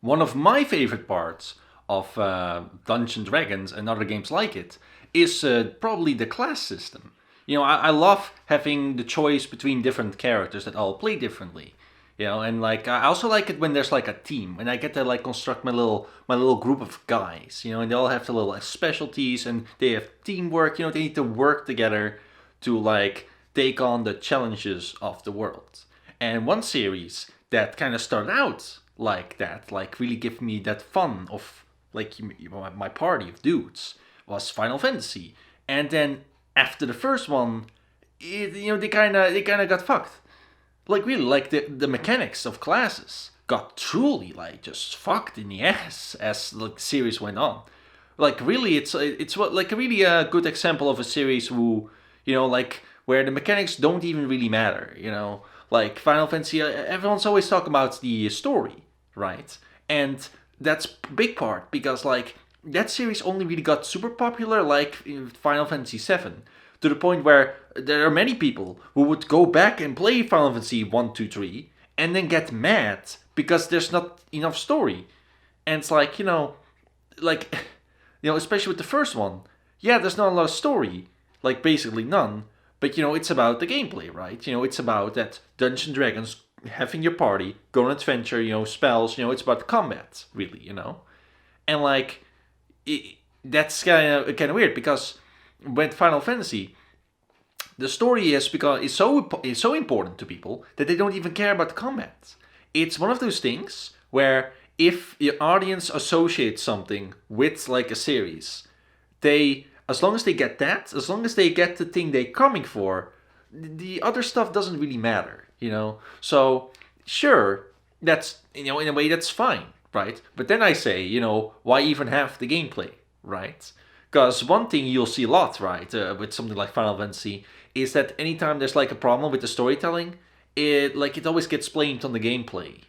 One of my favorite parts of Dungeons and Dragons and other games like it is probably the class system. I love having the choice between different characters that all play differently. And like I also like it when there's like a team and I get to like construct my little group of guys. And they all have their little specialties and they have teamwork. They need to work together to like take on the challenges of the world. And one series that kind of started out like that, like really give me that fun of like my party of dudes was Final Fantasy. And then after the first one, they kind of got fucked. Like really, like the mechanics of classes got truly like just fucked in the ass as the series went on. Like really, it's what like a really good example of a series who like where the mechanics don't even really matter. Like Final Fantasy, everyone's always talking about the story, right? And that's a big part because like that series only really got super popular like in Final Fantasy VII to the point where there are many people who would go back and play Final Fantasy 1, 2, 3 and then get mad because there's not enough story. And it's like, like, especially with the first one, yeah, there's not a lot of story, like basically none, but it's about the gameplay, right? It's about that Dungeons and Dragons having your party, go on an adventure, spells, it's about combat, really, And like, that's kind of weird because with Final Fantasy, the story is so important to people that they don't even care about the combat. It's one of those things where if the audience associates something with like a series, they as long as they get that, as long as they get the thing they're coming for, the other stuff doesn't really matter. So sure, that's in a way that's fine, right? But then I say, why even have the gameplay, right? Because one thing you'll see a lot, right, with something like Final Fantasy, is that anytime there's like a problem with the storytelling, it always gets blamed on the gameplay.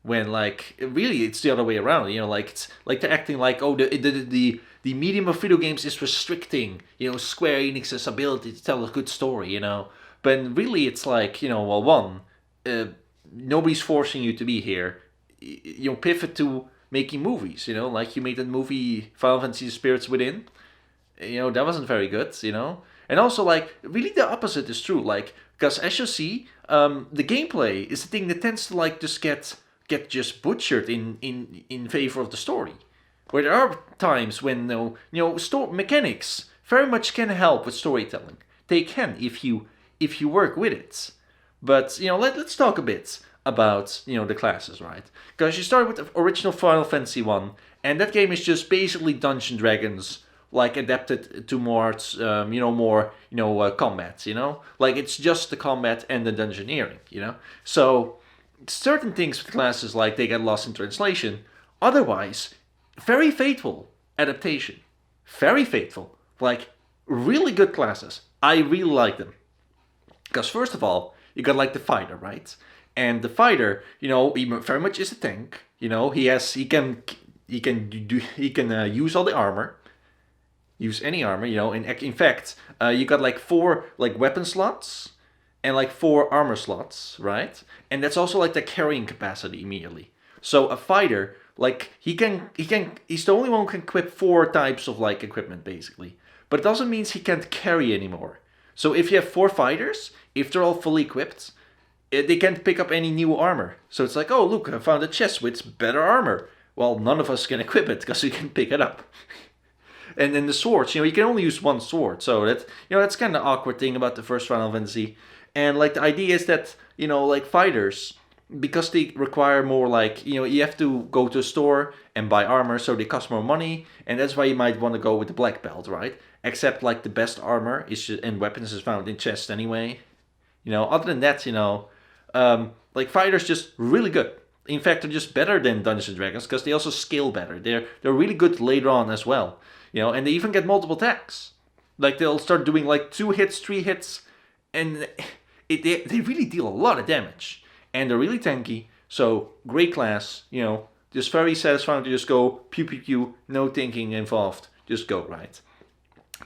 When like really it's the other way around. Like it's like they're acting like the medium of video games is restricting Square Enix's ability to tell a good story. But really it's like well one, uh, nobody's forcing you to be here. Pivot to making movies. Like you made that movie Final Fantasy Spirits Within. That wasn't very good. And also like really the opposite is true, like because as you see, the gameplay is the thing that tends to like just get just butchered in favor of the story, where there are times when store mechanics very much can help with storytelling. They can if you work with it. But let's talk a bit about the classes, right? Because you start with the original Final Fantasy one, and that game is just basically Dungeons and Dragons, like adapted to more, more combat. Like it's just the combat and the dungeoneering. So certain things with classes like they get lost in translation. Otherwise, very faithful adaptation, very faithful, like really good classes. I really like them. Because first of all, you got like the fighter, right? And the fighter, he very much is a tank. He can use all the armor, use any armor. In fact, you got like four like weapon slots and like four armor slots, right? And that's also like the carrying capacity immediately. So a fighter, like he's the only one who can equip four types of like equipment basically. But it doesn't mean he can't carry anymore. So if you have four fighters, if they're all fully equipped, they can't pick up any new armor. So it's like, oh look, I found a chest with better armor. Well, none of us can equip it because we can pick it up. And then the swords, you can only use one sword. So that's kind of awkward thing about the first Final Fantasy. And like the idea is that like fighters, because they require more like you have to go to a store and buy armor, so they cost more money, and that's why you might want to go with the black belt, right? Except like the best armor is and weapons is found in chests anyway. Other than that, like fighters just really good. In fact, they're just better than Dungeons and Dragons because they also scale better. They're really good later on as well. And they even get multiple attacks. Like they'll start doing like 2 hits, 3 hits, and they really deal a lot of damage. And they're really tanky. So great class. Just very satisfying to just go pew pew pew, no thinking involved, just go right.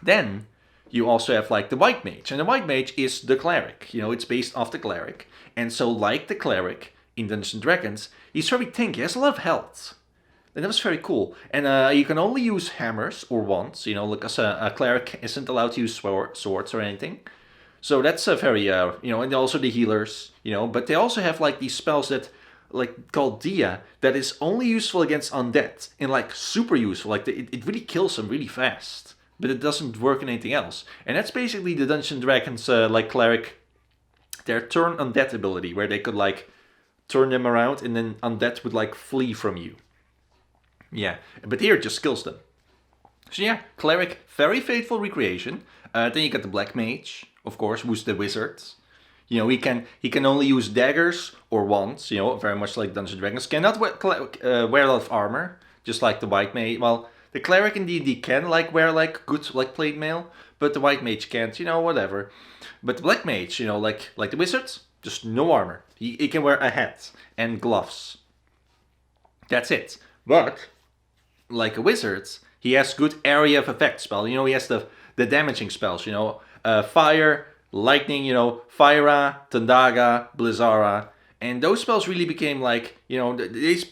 Then you also have like the white mage, and the white mage is the cleric. It's based off the cleric, and so like the cleric, in Dungeons and Dragons, he's very tanky. He has a lot of health. And that was very cool. And you can only use hammers or wands, because a cleric isn't allowed to use swords or anything. So that's a very, and also the healers, but they also have like these spells that, like called Dia, that is only useful against undead and like super useful. Like it really kills them really fast, but it doesn't work in anything else. And that's basically the Dungeons and Dragons like cleric, their turn undead ability, where they could like turn them around and then undead would like flee from you. Yeah, but here it just kills them. So yeah, cleric, very faithful recreation. Then you got the black mage, of course, who's the wizard. He can only use daggers or wands. Very much like Dungeons and Dragons. Cannot wear a lot of armor, just like the white mage. Well, the cleric in D&D can like wear like good like plate mail, but the white mage can't. Whatever. But the black mage, like the wizards, just no armor. He can wear a hat and gloves. That's it. But like a wizard, he has good area of effect spell. He has the damaging spells. Fire, lightning. Fire, Tandaga, Blizzara, and those spells really became like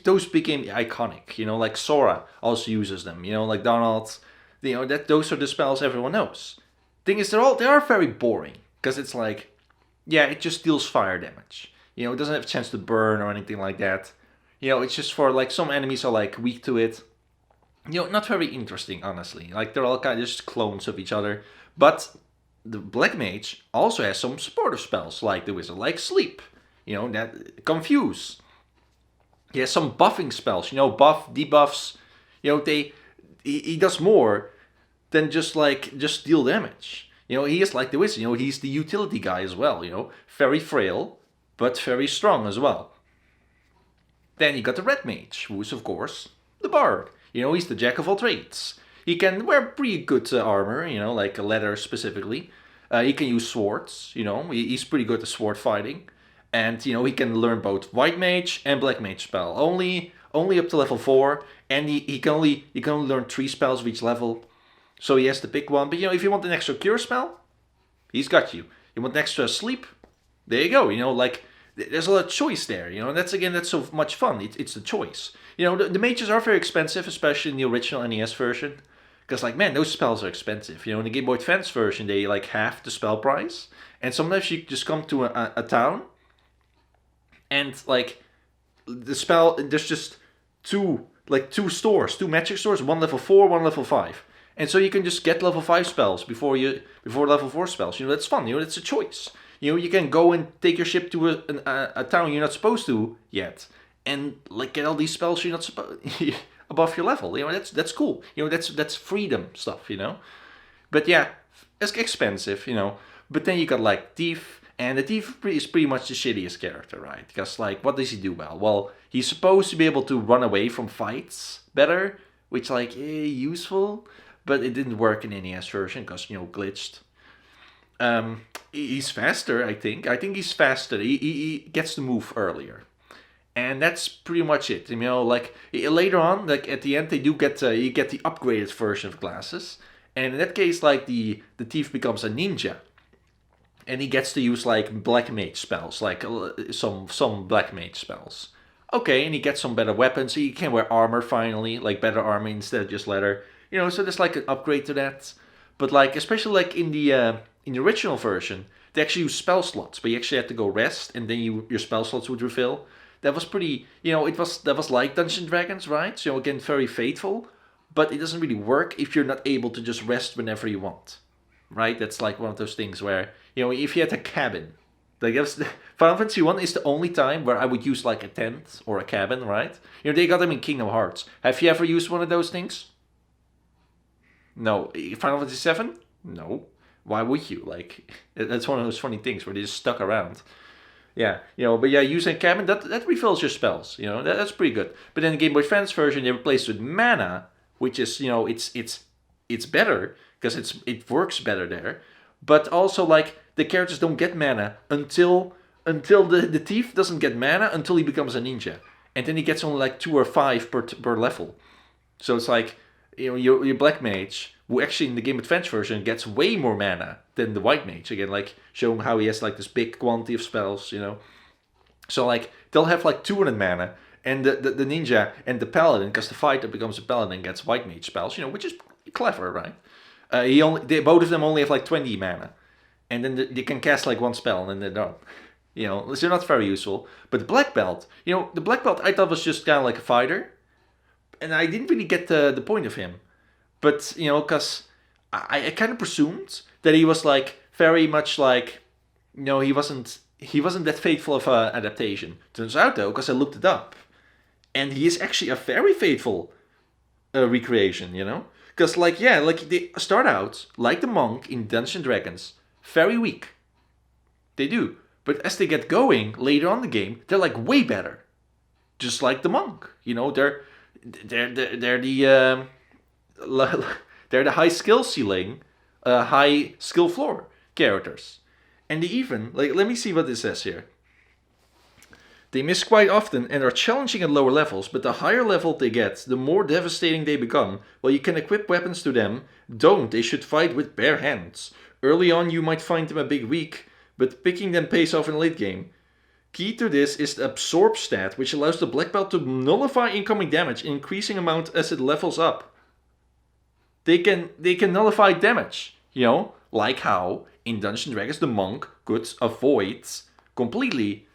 those became iconic. Like Sora also uses them. Like Donald. Those are the spells everyone knows. Thing is, they are very boring because it's like, yeah, it just deals fire damage. It doesn't have a chance to burn or anything like that. It's just for like some enemies are like weak to it. Not very interesting, honestly. Like they're all kind of just clones of each other. But the black mage also has some supportive spells, like the wizard, like sleep. That confuse. He has some buffing spells. Buff, debuffs. He does more than just deal damage. He is like the wizard. He's the utility guy as well. Very frail, but very strong as well. Then you got the red mage, who's of course the bard. He's the jack of all trades. He can wear pretty good armor, like leather specifically. He can use swords, he's pretty good at sword fighting. And, he can learn both white mage and black mage spell. Only up to level 4. And he can only learn 3 spells of each level. So he has to pick one. But, if you want an extra cure spell, he's got you. You want an extra sleep? There you go. There's a lot of choice there, and that's so much fun. It's the choice. The mages are very expensive, especially in the original NES version. Because, man, those spells are expensive. In the Game Boy Advance version, they, half the spell price. And sometimes you just come to a town, and, the spell, there's just two magic stores, one level 4, one level 5. And so you can just get level 5 spells before level 4 spells. That's fun. It's a choice. You can go and take your ship to a town you're not supposed to yet, and get all these spells you're not supposed above your level. That's cool. That's freedom stuff. But yeah, it's expensive. But then you got thief, and the thief is pretty much the shittiest character, right? Because what does he do well? Well, he's supposed to be able to run away from fights better, which useful, but it didn't work in NES version because glitched. He's faster, I think. I think he's faster. He gets to move earlier. And that's pretty much it. Later on, at the end, they do get you get the upgraded version of glasses. And in that case, the thief becomes a ninja. And he gets to use black mage spells, some black mage spells. Okay, and he gets some better weapons. He can wear armor finally, better armor instead of just leather. So there's an upgrade to that. But especially in the original version, they actually use spell slots, but you actually had to go rest, and then your spell slots would refill. That was pretty, that was like Dungeons and Dragons, right? So again, very faithful, but it doesn't really work if you're not able to just rest whenever you want, right? That's one of those things where, if you had a cabin, Final Fantasy 1 is the only time where I would use a tent or a cabin, right? They got them in Kingdom Hearts. Have you ever used one of those things? No. Final Fantasy 7? No. Why would you? That's one of those funny things where they just stuck around. Yeah, but yeah, using cabin, that refills your spells, that's pretty good. But then the Game Boy Advance version, they replaced it with mana, which is, it's better, because it works better there. But also, the characters don't get mana until the thief doesn't get mana until he becomes a ninja. And then he gets only 2 or 5 per level. So it's your black mage, who actually in the Game Advance version gets way more mana than the white mage. Again, showing how he has this big quantity of spells, So like they'll have like 200 mana, and the ninja and the paladin, because the fighter becomes a paladin, gets white mage spells, which is clever, right? Both of them only have like 20 mana, and then they can cast like one spell and then they're done. So they're not very useful. But the black belt, the black belt I thought was just kind of like a fighter, and I didn't really get the point of him. But because I kind of presumed that he was like very much like, he wasn't that faithful of an adaptation. Turns out though, because I looked it up, and he is actually a very faithful recreation. Because like they start out like the monk in Dungeons and Dragons, very weak. They do, but as they get going later on in the game, they're like way better. Just like the monk. They're the they're the high skill ceiling, high skill floor characters. And they even, like, let me see what this says here. They miss quite often and are challenging at lower levels, but the higher level they get, the more devastating they become. While you can equip weapons to them, they should fight with bare hands. Early on you might find them a bit weak, but picking them pays off in late game. Key to this is the absorb stat, which allows the black belt to nullify incoming damage in increasing amount as it levels up. They can nullify damage, like how in Dungeons and Dragons the monk could avoid completely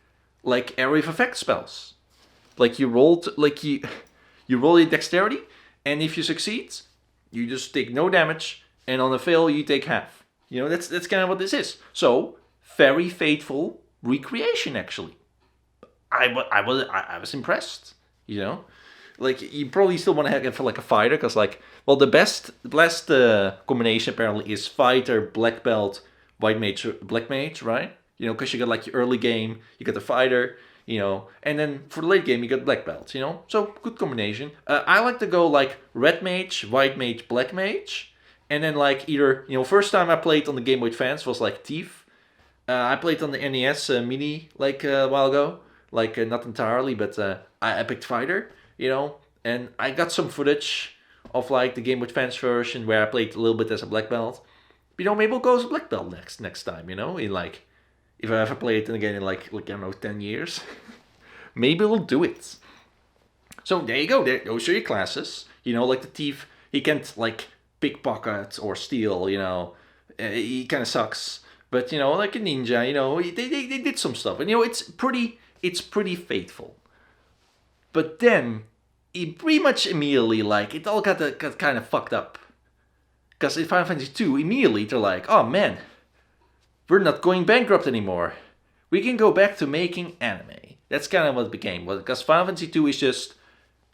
like area of effect spells. Like you roll your dexterity, and if you succeed, you just take no damage, and on a fail you take half. That's kind of what this is. So very faithful recreation actually. I was impressed. Like you probably still want to have it for like a fighter, because like, well, the best combination apparently is fighter, black belt, white mage, black mage, right? Because you got like your early game, you got the fighter, and then for the late game you got black belt, so good combination. I like to go like red mage, white mage, black mage, and then like either first time I played on the Game Boy Advance was like thief. I played on the NES Mini like a while ago, like not entirely, but I picked fighter, and I got some footage of like the Game Boy Advance version where I played a little bit as a black belt. Maybe we'll go as a black belt next time, in like, if I ever play it again in like I don't know, 10 years, maybe we'll do it. So there you go. Those are your classes. Like the thief, he can't like pickpocket or steal. He kind of sucks. But like a ninja, they did some stuff, and it's pretty faithful. But then, it pretty much immediately like it all got kind of fucked up. Because in Final Fantasy 2, immediately they're like, oh man, we're not going bankrupt anymore. We can go back to making anime. That's kind of what it became. Because Final Fantasy 2 is just,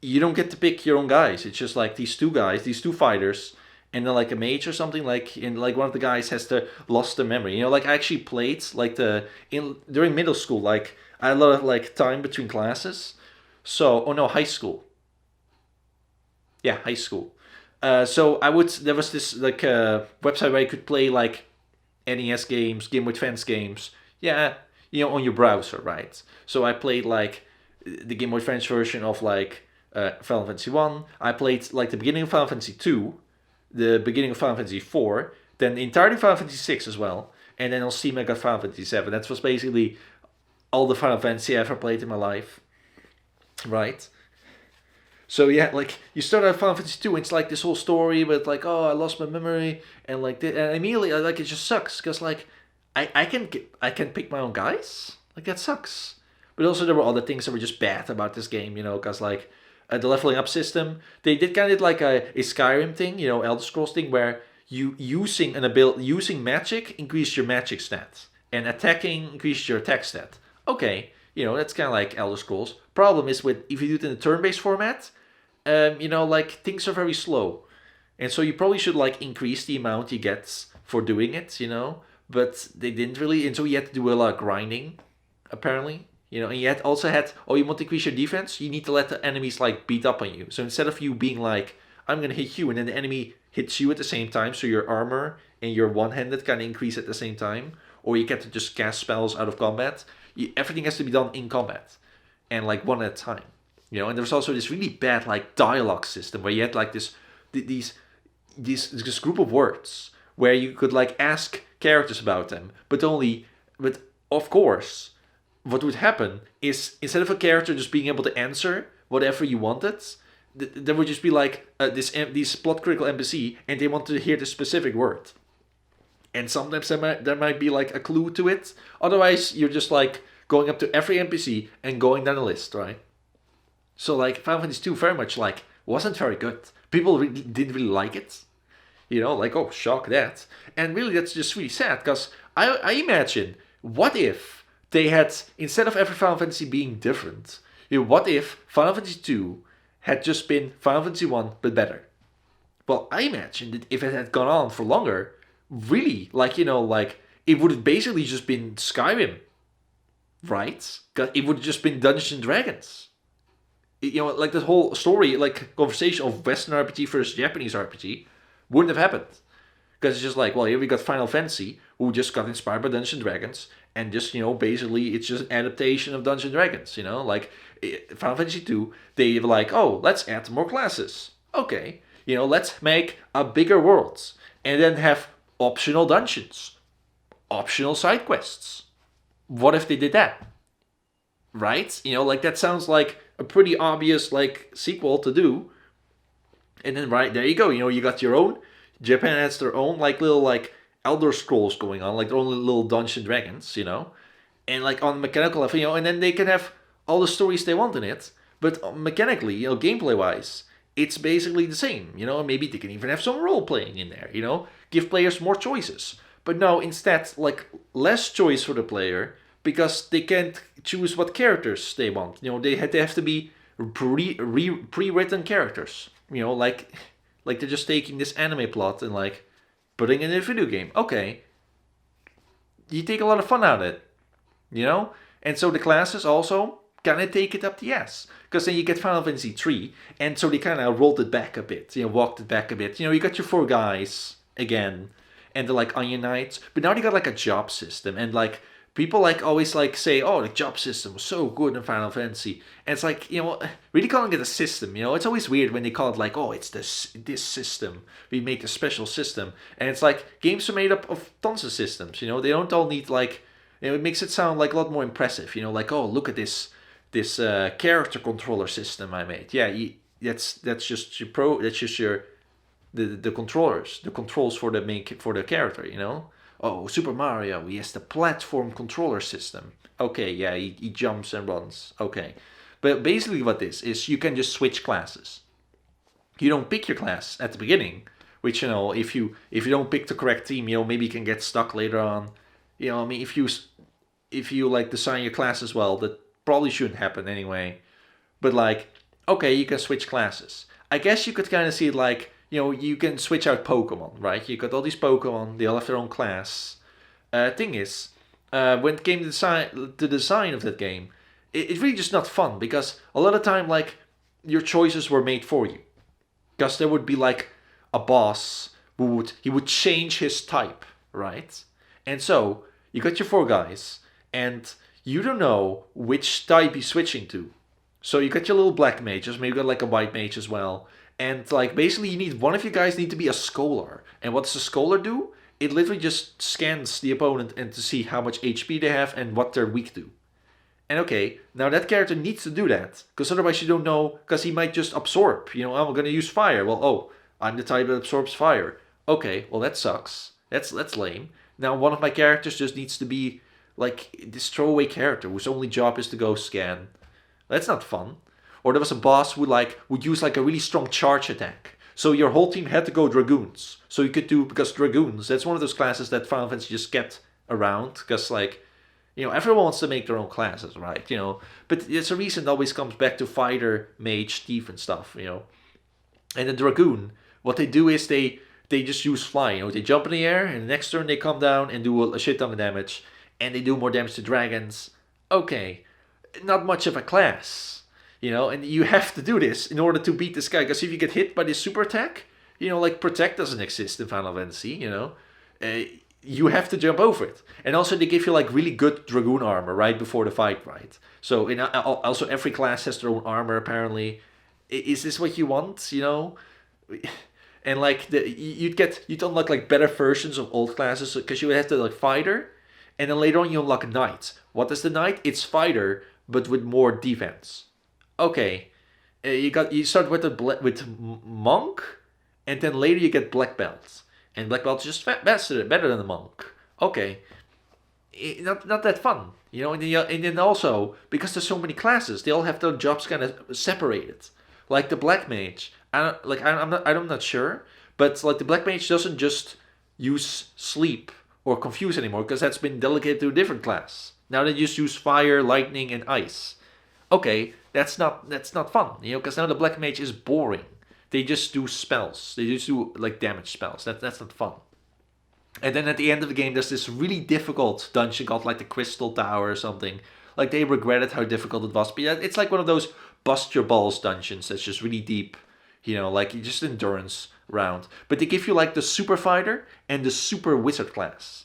you don't get to pick your own guys. It's just like these two guys, these two fighters, and then like a mage or something, like, and like one of the guys has to lost their memory. Like I actually played like during middle school, like I had a lot of like time between classes. So, oh no, high school. Yeah, high school. So there was this like website where you could play like NES games, Game Boy Advance games. Yeah, on your browser, right? So I played like the Game Boy Advance version of like Final Fantasy 1. I played like the beginning of Final Fantasy 2, the beginning of Final Fantasy 4, then the entirety of Final Fantasy 6 as well, and then on Steam I got Final Fantasy 7. That was basically all the Final Fantasy I ever played in my life, right? So yeah, like you start out Final Fantasy 2, it's like this whole story with like, oh, I lost my memory, and like and immediately like it just sucks because like I can pick my own guys, like that sucks. But also there were other things that were just bad about this game, because like the leveling up system, they did kind of like a Skyrim thing, Elder Scrolls thing, where you using magic increase your magic stat, and attacking increase your attack stat. Okay, that's kind of like Elder Scrolls. Problem is with if you do it in a turn-based format, like things are very slow, and so you probably should like increase the amount you get for doing it, But they didn't really, and so you had to do a lot of grinding, apparently. And you you want to increase your defense, you need to let the enemies like beat up on you. So instead of you being like, I'm gonna hit you, and then the enemy hits you at the same time, so your armor and your one-handed kind of increase at the same time, or you get to just cast spells out of combat. Everything has to be done in combat, and like one at a time. And there's also this really bad like dialogue system where you had like this group of words where you could like ask characters about them, but of course what would happen is instead of a character just being able to answer whatever you wanted, there would just be like this plot critical NPC, and they want to hear the specific word. And sometimes there might be like a clue to it. Otherwise, you're just like going up to every NPC and going down the list, right? So like Final Fantasy 2 very much like wasn't very good. People really, didn't really like it. Like, oh, shock that. And really, that's just really sad because I imagine, what if they had, instead of every Final Fantasy being different, what if Final Fantasy 2 had just been Final Fantasy 1 but better? Well, I imagine that if it had gone on for longer, really, like it would have basically just been Skyrim, right? 'Cause it would have just been Dungeons and Dragons. Like the whole story, like conversation of Western RPG versus Japanese RPG wouldn't have happened. Because it's just like, well, here we got Final Fantasy, who just got inspired by Dungeons and Dragons, and just, basically it's just an adaptation of Dungeons and Dragons, like Final Fantasy 2, they were like, oh, let's add more classes. Okay, let's make a bigger world, and then have optional dungeons, optional side quests. What if they did that? Right? Like that sounds like a pretty obvious like sequel to do. And then right there you go. You got your own. Japan has their own like little like Elder Scrolls going on, like their own little Dungeons and Dragons, and like on mechanical level, and then they can have all the stories they want in it. But mechanically, gameplay wise, it's basically the same. Maybe they can even have some role playing in there. Give players more choices. But no, instead, like less choice for the player because they can't choose what characters they want. They have to be pre-written characters. Like they're just taking this anime plot and like putting it in a video game. Okay, you take a lot of fun out of it, And so the classes also kind of take it up the ass. Because then you get Final Fantasy 3, and so they kind of rolled it back a bit, walked it back a bit. You got your four guys again, and they're like Onion Knights, but now they got like a job system, and like people like always like say, oh, the job system was so good in Final Fantasy, and it's like, really calling it a system, it's always weird when they call it like, oh, it's this system, we make a special system, and it's like games are made up of tons of systems, they don't all need like, it makes it sound like a lot more impressive, like, oh, look at this character controller system I made. Yeah, that's just your the controllers, the controls for the character. Oh, Super Mario, he has the platform controller system. Okay, yeah, he jumps and runs. Okay, but basically what this is, you can just switch classes. You don't pick your class at the beginning, which if you don't pick the correct team, maybe you can get stuck later on. I mean, if you like design your class as well, that probably shouldn't happen anyway. But like, okay, you can switch classes. I guess you could kind of see it like, you can switch out Pokemon, right? You got all these Pokemon, they all have their own class. Thing is, when it came to the design of that game, it's really just not fun because a lot of time, like, your choices were made for you. Because there would be like a boss who would change his type, right? And so you got your four guys, and you don't know which type he's switching to. So you got your little black mages, maybe you got like a white mage as well. And like basically one of you guys need to be a scholar. And what does a scholar do? It literally just scans the opponent and to see how much HP they have and what they're weak to. And okay, now that character needs to do that. Because otherwise you don't know, because he might just absorb. I'm going to use fire. Well, oh, I'm the type that absorbs fire. Okay, well that sucks. That's lame. Now one of my characters just needs to be like this throwaway character whose only job is to go scan. That's not fun. Or there was a boss who would use like a really strong charge attack. So your whole team had to go Dragoons. So you could do, because Dragoons, that's one of those classes that Final Fantasy just kept around. Because like, everyone wants to make their own classes, right? But it's a reason it always comes back to fighter, mage, thief and stuff, And the Dragoon, what they do is they just use fly. They jump in the air and the next turn they come down and do a shit ton of damage. And they do more damage to dragons. Okay, not much of a class, and you have to do this in order to beat this guy. Because if you get hit by this super attack, like Protect doesn't exist in Final Fantasy, you have to jump over it. And also they give you like really good Dragoon armor right before the fight, right? So also every class has their own armor apparently. Is this what you want, And like you'd unlock like better versions of old classes because you would have to like fighter. And then later on you unlock a knight. What is the knight? It's fighter, but with more defense. Okay, you start with with monk, and then later you get black belt, and black belt is just better than the monk. Okay, not that fun, and then also because there's so many classes, they all have their jobs kind of separated. Like the black mage, I'm not sure, but like the black mage doesn't just use sleep or confuse anymore because that's been delegated to a different class. Now they just use fire, lightning, and ice. Okay, that's not fun, because now the black mage is boring. They just do spells. They just do like damage spells. That's not fun. And then at the end of the game, there's this really difficult dungeon called like the Crystal Tower or something. Like they regretted how difficult it was, but yeah, it's like one of those bust your balls dungeons that's just really deep. Like just endurance round. But they give you like the super fighter and the super wizard class.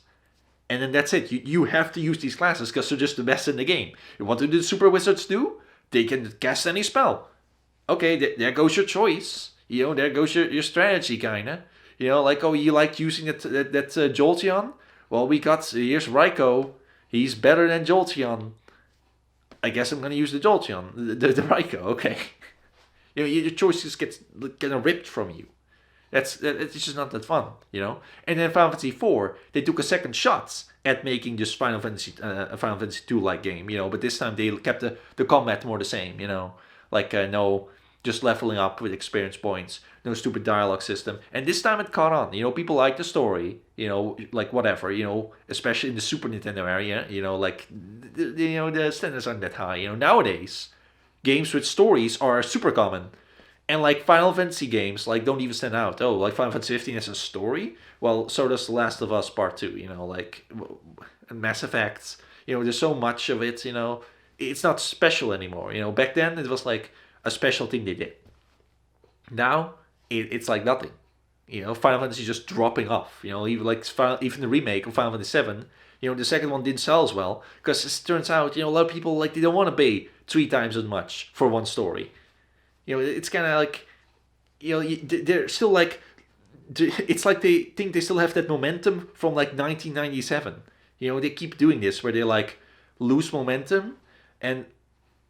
And then that's it. You have to use these classes because they're just the best in the game. And what do the super wizards do? They can cast any spell. Okay, there goes your choice. There goes your strategy, kinda. Like, oh, you like using that Jolteon? Well, here's Raikou. He's better than Jolteon. I guess I'm gonna use the Jolteon, the Raikou. Okay, your choices get kind of ripped from you. It's just not that fun, And then Final Fantasy IV, they took a second shot at making just Final Fantasy II like game, But this time they kept the combat more the same, Like no, just leveling up with experience points, no stupid dialogue system. And this time it caught on, People like the story, like whatever, Especially in the Super Nintendo area, like the standards aren't that high, Nowadays, games with stories are super common. And like Final Fantasy games, like don't even stand out. Oh, like Final Fantasy 15 has a story. Well, so does The Last of Us Part 2. Like Mass Effect. There's so much of it. It's not special anymore. Back then it was like a special thing they did. Now it's like nothing. Final Fantasy is just dropping off. Even the remake of Final Fantasy 7. The second one didn't sell as well because it turns out a lot of people like they don't want to pay 3 times as much for one story. It's kind of like, they're still like, it's like they think they still have that momentum from like 1997. They keep doing this where they like lose momentum and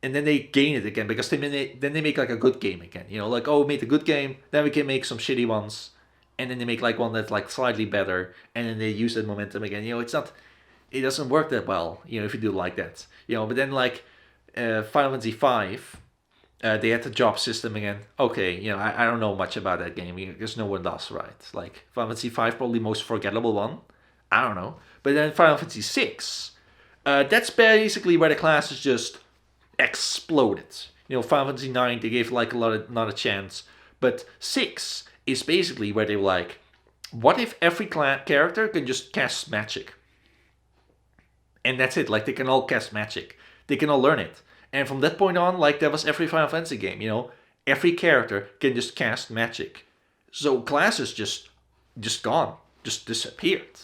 then they gain it again because then they make like a good game again. Like, oh, we made a good game, then we can make some shitty ones, and then they make like one that's like slightly better, and then they use that momentum again. It doesn't work that well, if you do it like that. But then like Final Fantasy V. They had the job system again. Okay, I don't know much about that game because no one does, right? Like Final Fantasy V, probably most forgettable one. I don't know. But then Final Fantasy VI, that's basically where the classes just exploded. Final Fantasy IX, they gave like not a chance. But 6 is basically where they were like, what if every character can just cast magic? And that's it. Like they can all cast magic. They can all learn it. And from that point on, like that was every Final Fantasy game, every character can just cast magic. So classes just gone, just disappeared.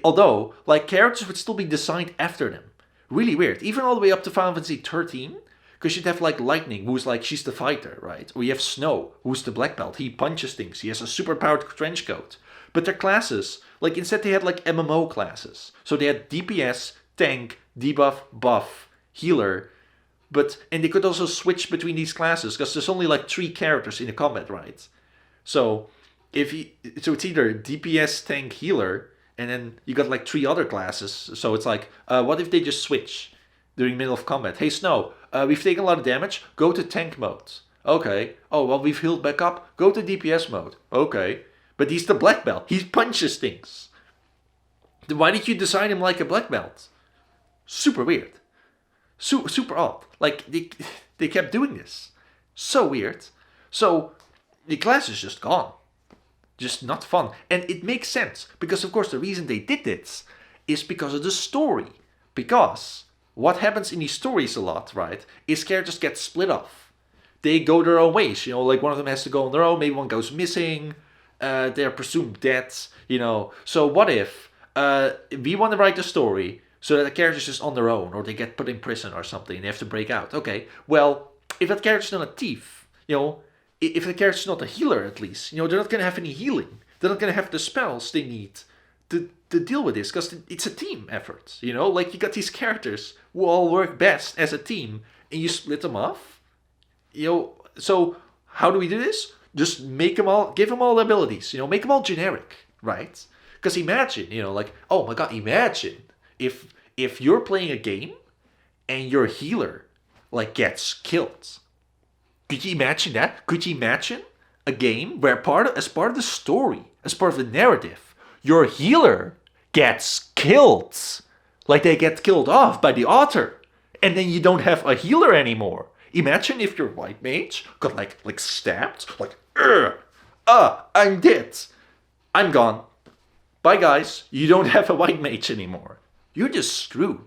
Although, like characters would still be designed after them. Really weird. Even all the way up to Final Fantasy 13, because you'd have like Lightning, who's like she's the fighter, right? Or you have Snow, who's the black belt. He punches things. He has a super powered trench coat. But their classes, like instead they had like MMO classes. So they had DPS, tank, debuff, buff, healer, and they could also switch between these classes because there's only like 3 characters in the combat, right? So so it's either DPS, tank, healer, and then you got like 3 other classes. So it's like, what if they just switch during the middle of combat? Hey Snow, we've taken a lot of damage. Go to tank mode. Okay. Oh well, we've healed back up. Go to DPS mode. Okay. But he's the black belt. He punches things. Then why did you design him like a black belt? Super weird. Super odd. Like, they kept doing this. So weird. So, the class is just gone. Just not fun. And it makes sense. Because, of course, the reason they did this is because of the story. Because what happens in these stories a lot, right, is characters get split off. They go their own ways. Like one of them has to go on their own. Maybe one goes missing. They're presumed dead. So what if we want to write the story so that the character's just on their own, or they get put in prison or something, and they have to break out. Okay, well, if that character's not a thief, if the character's not a healer at least, they're not going to have any healing. They're not going to have the spells they need to to deal with this because it's a team effort. Like you got these characters who all work best as a team, and you split them off. So how do we do this? Just give them all abilities. Make them all generic, right? Because imagine, like, oh my god, imagine if you're playing a game and your healer like gets killed. Could you imagine that? Could you imagine a game where as part of the story, as part of the narrative, your healer gets killed? Like they get killed off by the author. And then you don't have a healer anymore. Imagine if your white mage got like stabbed. Like, I'm dead. I'm gone. Bye guys. You don't have a white mage anymore. You're just screwed.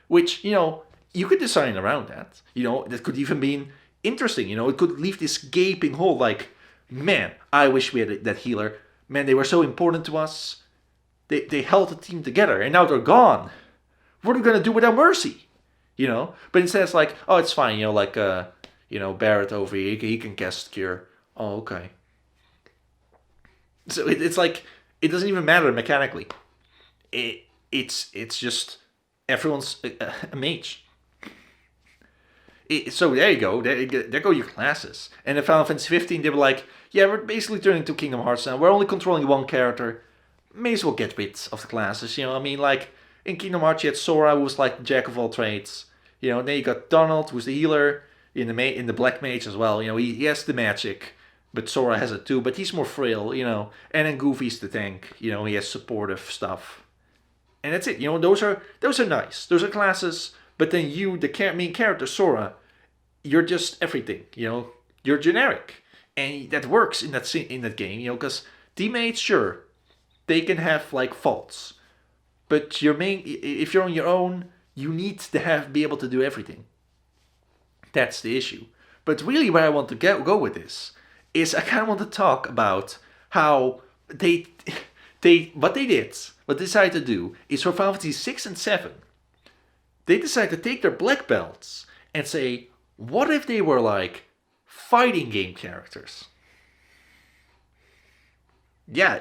Which, you could design around that. That could even be interesting. It could leave this gaping hole like, man, I wish we had that healer. Man, they were so important to us. They held the team together and now they're gone. What are we going to do with our Mercy? But instead it's like, oh, it's fine. Barrett over here, he can cast Cure. Oh, okay. So it's like, it doesn't even matter mechanically. It's just, everyone's a mage. So there you go. There go your classes. And in Final Fantasy 15, they were like, yeah, we're basically turning to Kingdom Hearts now. We're only controlling one character. May as well get rid of the classes. Like in Kingdom Hearts, you had Sora, who was like the jack of all trades. Then you got Donald, who's the healer. In the Black Mage as well. He has the magic, but Sora has it too. But he's more frail. And then Goofy's the tank. He has supportive stuff. And that's it. Those are nice. Those are classes. But then you, the main character, Sora, you're just everything. You're generic, and that works in that game. Because teammates, sure, they can have like faults, but if you're on your own, you need to be able to do everything. That's the issue. But really, where I want to go with this is I kind of want to talk about how what they decided to do is for Final Fantasy 6 and 7. They decided to take their black belts and say, what if they were like fighting game characters? Yeah,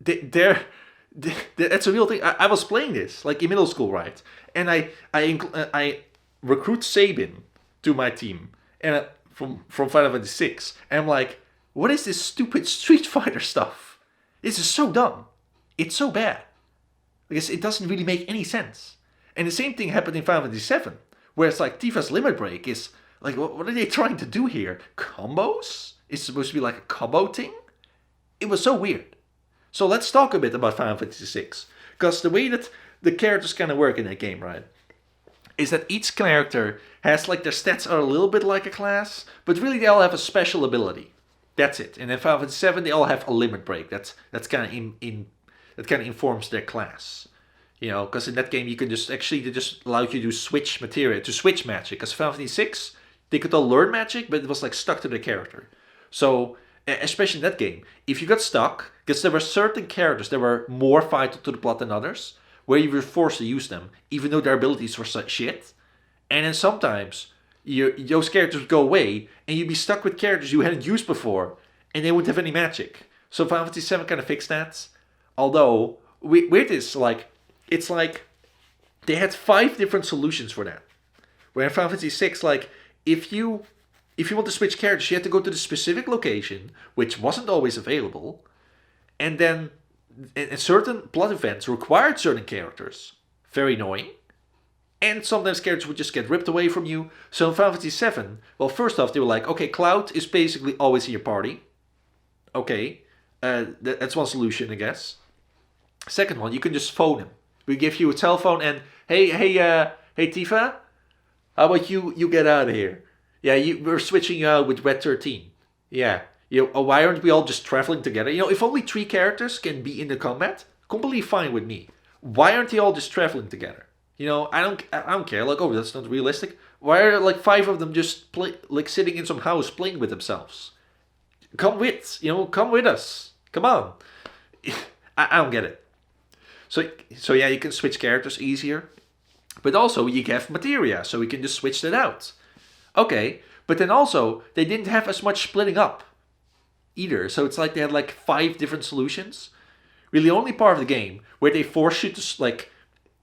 that's a real thing. I was playing this like in middle school, right? And I recruit Sabin to my team and from Final Fantasy 6. And I'm like, what is this stupid Street Fighter stuff? This is so dumb. It's so bad. Because it doesn't really make any sense. And the same thing happened in Final Fantasy 7, where it's like Tifa's limit break is like, what are they trying to do here? Combos? It's supposed to be like a combo thing? It was so weird. So let's talk a bit about Final Fantasy 6. Because the way that the characters kind of work in that game, right, is that each character has like their stats are a little bit like a class, but really they all have a special ability. That's it. And in Final Fantasy 7, they all have a limit break. That's kind of that kind of informs their class. Because in that game you can they just allow you to switch materia, to switch magic. Because Final Fantasy 6, they could all learn magic, but it was like stuck to the character. So, especially in that game, if you got stuck, because there were certain characters that were more vital to the plot than others, where you were forced to use them, even though their abilities were such shit. And then sometimes those characters would go away, and you'd be stuck with characters you hadn't used before, and they wouldn't have any magic. So Final Fantasy 7 kind of fixed that. Although, with this, it's like they had 5 different solutions for that. Where in Final Fantasy 6, like, if you want to switch characters, you had to go to the specific location, which wasn't always available, and then and certain plot events required certain characters. Very annoying. And sometimes characters would just get ripped away from you. So in Final Fantasy 7, well, first off, they were like, okay, Cloud is basically always in your party. Okay, that's one solution, I guess. Second one, you can just phone him. We give you a telephone and, hey Tifa, how about you get out of here? Yeah, we're switching you out with Red 13. Yeah, why aren't we all just traveling together? If only 3 characters can be in the combat, completely fine with me. Why aren't they all just traveling together? I don't care. Like, oh, that's not realistic. Why are like 5 of them just sitting in some house playing with themselves? Come with us. Come on. I don't get it. So yeah, you can switch characters easier, but also you have materia, so we can just switch that out. Okay, but then also they didn't have as much splitting up either. So it's like they had like 5 different solutions, really only part of the game where they force you to like.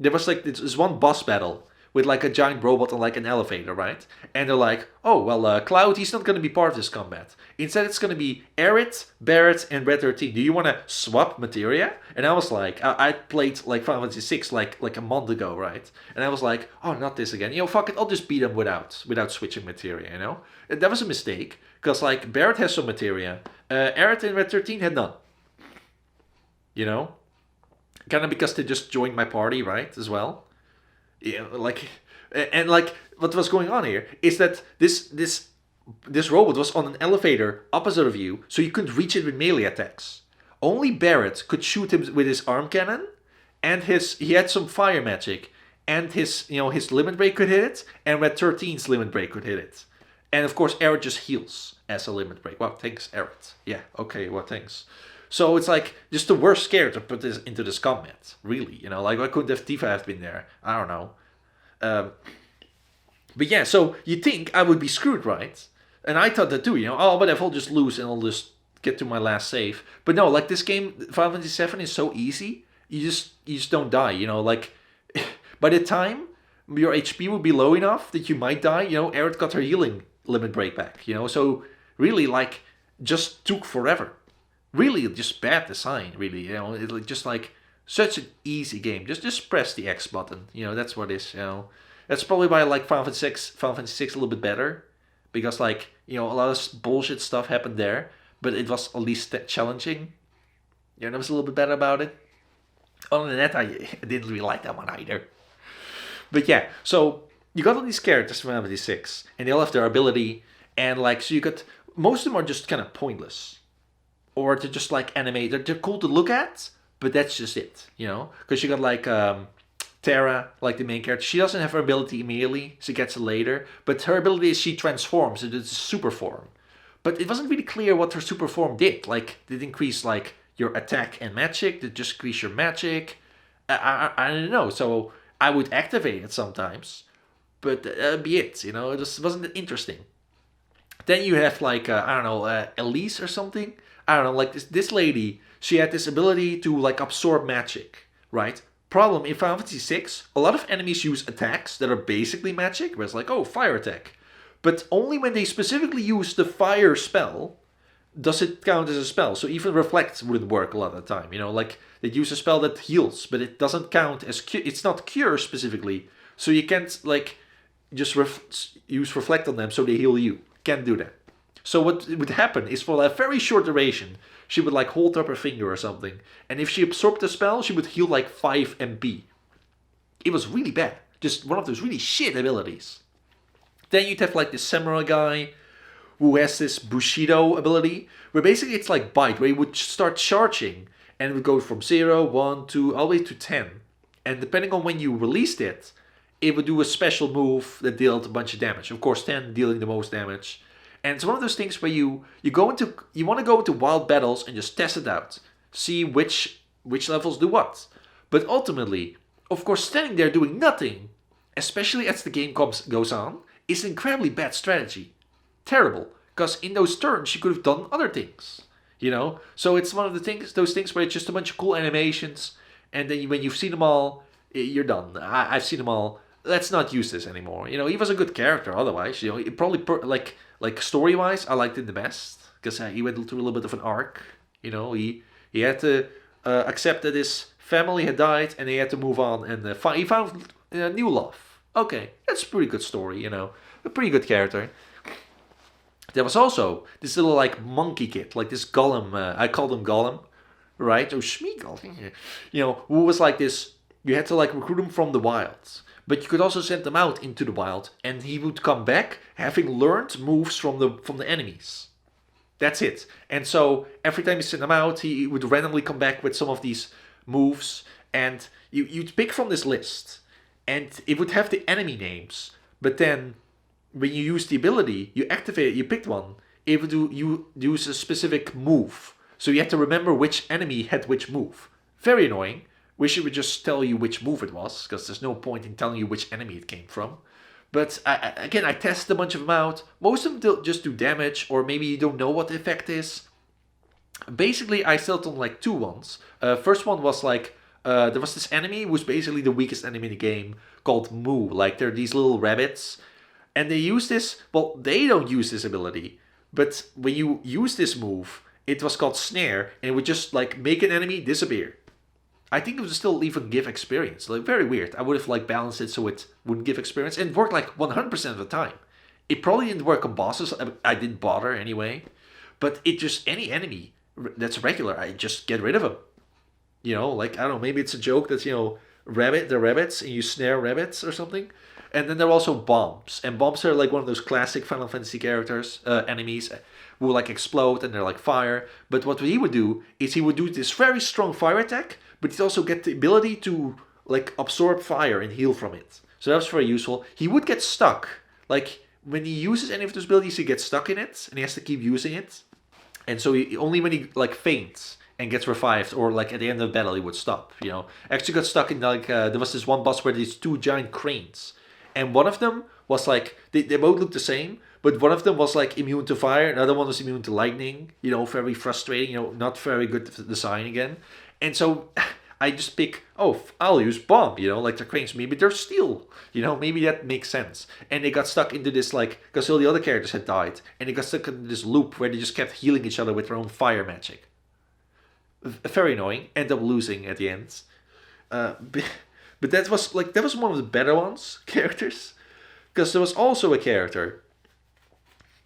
There was like this one boss battle with like a giant robot on like an elevator, right? And they're like, oh well, Cloud, he's not going to be part of this combat. Instead, it's going to be Aerith, Barrett, and Red 13. Do you want to swap materia? And I was like, I played like Final Fantasy 6 like a month ago, right? And I was like, oh, not this again. You know, fuck it, I'll just beat them without switching materia. You know, and that was a mistake because like Barrett has some materia, Aerith and Red 13 had none. You know, kind of because they just joined my party, right? As well. Yeah, like, and like what was going on here is that this robot was on an elevator opposite of you, so you couldn't reach it with melee attacks. Only Barrett could shoot him with his arm cannon, and he had some fire magic, and his limit break could hit it, and Red 13's limit break could hit it, and of course Aerith just heals as a limit break. Well, thanks Aerith. Yeah, okay, well thanks. So it's like just the worst character to put this into this combat. Really, like why couldn't have Tifa have been there? I don't know. But yeah, so you think I would be screwed, right? And I thought that too. Oh, but if I'll just lose and I'll just get to my last save. But no, like this game, Final Fantasy 7 is so easy. You just don't die. Like by the time your HP would be low enough that you might die. Aerith got her healing limit break back. So really, like, just took forever. Really just bad design, really. It just like such an easy game. Just press the X button. That's what it is. That's probably why I like Final Fantasy 6 a little bit better, because like a lot of bullshit stuff happened there, but it was at least challenging. I was a little bit better about it. Other than that, I didn't really like that one either. But yeah, so you got all these characters from Final Fantasy 6, and they all have their ability, and like so you got most of them are just kind of pointless. Or they're just like animated. They're cool to look at, but that's just it, Because you got like Terra, like the main character. She doesn't have her ability immediately. She gets it later. But her ability is she transforms. It's a super form. But it wasn't really clear what her super form did. Like, did it increase like your attack and magic? Did it just increase your magic? I don't know. So I would activate it sometimes. But that'd be it, It just wasn't interesting. Then you have like, I don't know, Elise or something. I don't know, like this lady, she had this ability to like absorb magic, right? Problem in Final Fantasy 6, a lot of enemies use attacks that are basically magic, where it's like, oh, fire attack. But only when they specifically use the fire spell does it count as a spell. So even reflect wouldn't work a lot of the time, like they use a spell that heals, but it doesn't count as it's not cure specifically. So you can't like just use reflect on them so they heal you. Can't do that. So what would happen is for a very short duration, she would like hold up her finger or something. And if she absorbed the spell, she would heal like 5 MP. It was really bad. Just one of those really shit abilities. Then you'd have like this samurai guy who has this Bushido ability, where basically it's like Bite, where he would start charging and it would go from 0, 1, 2, all the way to 10. And depending on when you released it, it would do a special move that dealt a bunch of damage. Of course, 10 dealing the most damage. And it's one of those things where you want to go into wild battles and just test it out, see which levels do what. But ultimately, of course, standing there doing nothing, especially as the game goes on, is an incredibly bad strategy. Terrible, because in those turns you could have done other things, So it's one of those things where it's just a bunch of cool animations, and then when you've seen them all, you're done. I've seen them all. Let's not use this anymore. He was a good character. Otherwise, it probably like story-wise, I liked it the best because he went through a little bit of an arc. He had to accept that his family had died and he had to move on, and he found new love. Okay, that's a pretty good story. A pretty good character. There was also this little like monkey kid, like this Golem. I called him Golem, right? Or Schmeagol. Who was like this. You had to like recruit him from the wilds. But you could also send them out into the wild, and he would come back having learned moves from the enemies. That's it. And so every time you send him out, he would randomly come back with some of these moves, and you'd pick from this list, and it would have the enemy names. But then when you use the ability, you activate it, you picked one, it would use a specific move. So you had to remember which enemy had which move. Very annoying. Wish it would just tell you which move it was, because there's no point in telling you which enemy it came from. But I tested a bunch of them out. Most of them just do damage, or maybe you don't know what the effect is. Basically, I settled on like two ones. First one was like there was this enemy who was basically the weakest enemy in the game called Moo. Like they're these little rabbits, and they use this. Well, they don't use this ability, but when you use this move, it was called Snare, and it would just like make an enemy disappear. I think it would still even give experience. Like very weird. I would have like balanced it so it wouldn't give experience, and it worked like 100% of the time. It probably didn't work on bosses. I didn't bother anyway, but it just any enemy that's regular, I just get rid of them. You know, like I don't know, maybe it's a joke that's they're rabbits and you snare rabbits or something. And then there are also bombs, and bombs are like one of those classic Final Fantasy characters, enemies who like explode and they're like fire. But what he would do is he would do this very strong fire attack, but he'd also get the ability to like absorb fire and heal from it. So that was very useful. He would get stuck, like when he uses any of those abilities, he gets stuck in it and he has to keep using it. And so only when he like faints and gets revived, or like at the end of the battle, he would stop. Actually got stuck in like there was this one boss where these two giant cranes, and one of them was like they both looked the same, but one of them was like immune to fire, another one was immune to lightning. Very frustrating. Not very good design again, and so. I just pick, I'll use bomb, like the cranes. Maybe they're steel, maybe that makes sense. And they got stuck into this, like, because all the other characters had died. And they got stuck into this loop where they just kept healing each other with their own fire magic. Very annoying. End up losing at the end. But that was one of the better ones, characters. Because there was also a character,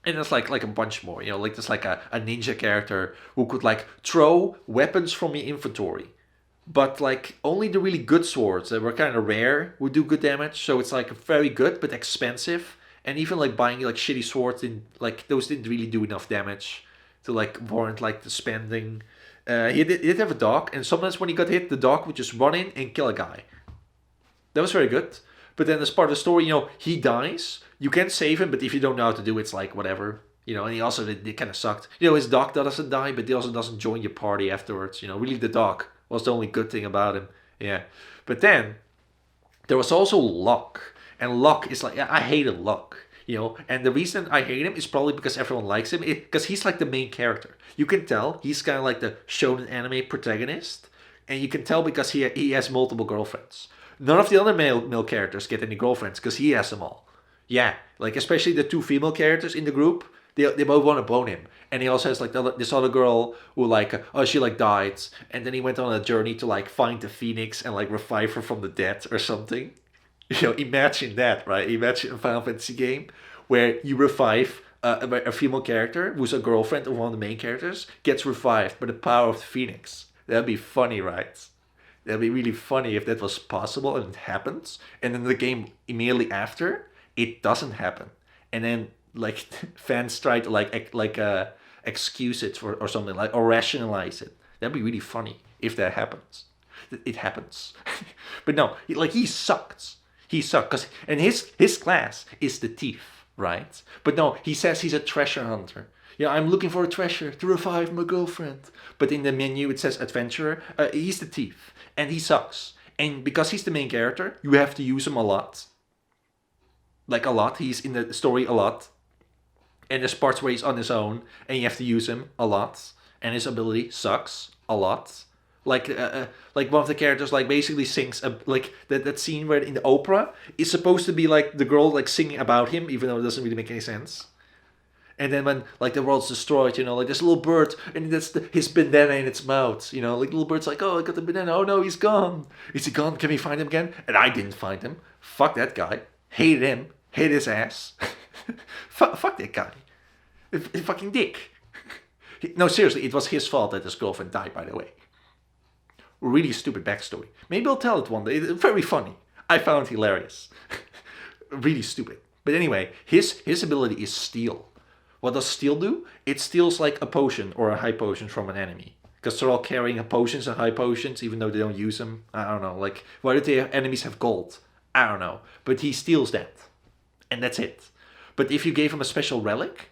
and there's like a bunch more, like there's like a ninja character who could like throw weapons from your inventory. But like only the really good swords that were kind of rare would do good damage. So it's like very good but expensive. And even like buying like shitty swords didn't like those didn't really do enough damage to like warrant like the spending. He did have a dog, and sometimes when he got hit, the dog would just run in and kill a guy. That was very good. But then as part of the story, he dies. You can save him, but if you don't know how to do it, it's like whatever. And he also it kind of sucked. His dog doesn't die, but he also doesn't join your party afterwards. Really the dog was the only good thing about him. Yeah. But then there was also Locke. And Locke is like, I hated Locke. And the reason I hate him is probably because everyone likes him. Because he's like the main character. You can tell he's kind of like the shonen anime protagonist. And you can tell because he has multiple girlfriends. None of the other male characters get any girlfriends because he has them all. Yeah, like especially the two female characters in the group. They both want to bone him, and he also has like this other girl who like she like died, and then he went on a journey to like find the phoenix and like revive her from the dead or something. Imagine that, right? Imagine a Final Fantasy game where you revive a female character who's a girlfriend of one of the main characters gets revived by the power of the phoenix. That'd be funny, right? That'd be really funny if that was possible and it happens, and then the game immediately after it doesn't happen, and then like fans try to excuse it or something like or rationalize it. That'd be really funny if that happens. It happens, but no, he sucks. He sucks and his class is the thief, right? But no, he says he's a treasure hunter. I'm looking for a treasure to revive my girlfriend. But in the menu it says adventurer. He's the thief, and he sucks. And because he's the main character, you have to use him a lot. Like a lot. He's in the story a lot. And there's parts where he's on his own, and you have to use him a lot. And his ability sucks a lot. Like one of the characters like basically sings like that scene where in the opera is supposed to be like the girl like singing about him, even though it doesn't really make any sense. And then when like the world's destroyed, like this little bird, and that's his banana in its mouth, like little bird's like, oh, I got the banana, oh no, he's gone. Is he gone? Can we find him again? And I didn't find him. Fuck that guy. Hated him. Hate his ass. Fuck that guy. Fucking dick. No, seriously, it was his fault that his girlfriend died, by the way. Really stupid backstory. Maybe I'll tell it one day. It's very funny. I found it hilarious. Really stupid. But anyway, his ability is steal. What does steal do? It steals like a potion or a high potion from an enemy. Because they're all carrying potions and high potions, even though they don't use them. I don't know. Like, why do the enemies have gold? I don't know. But he steals that. And that's it. But if you gave him a special relic,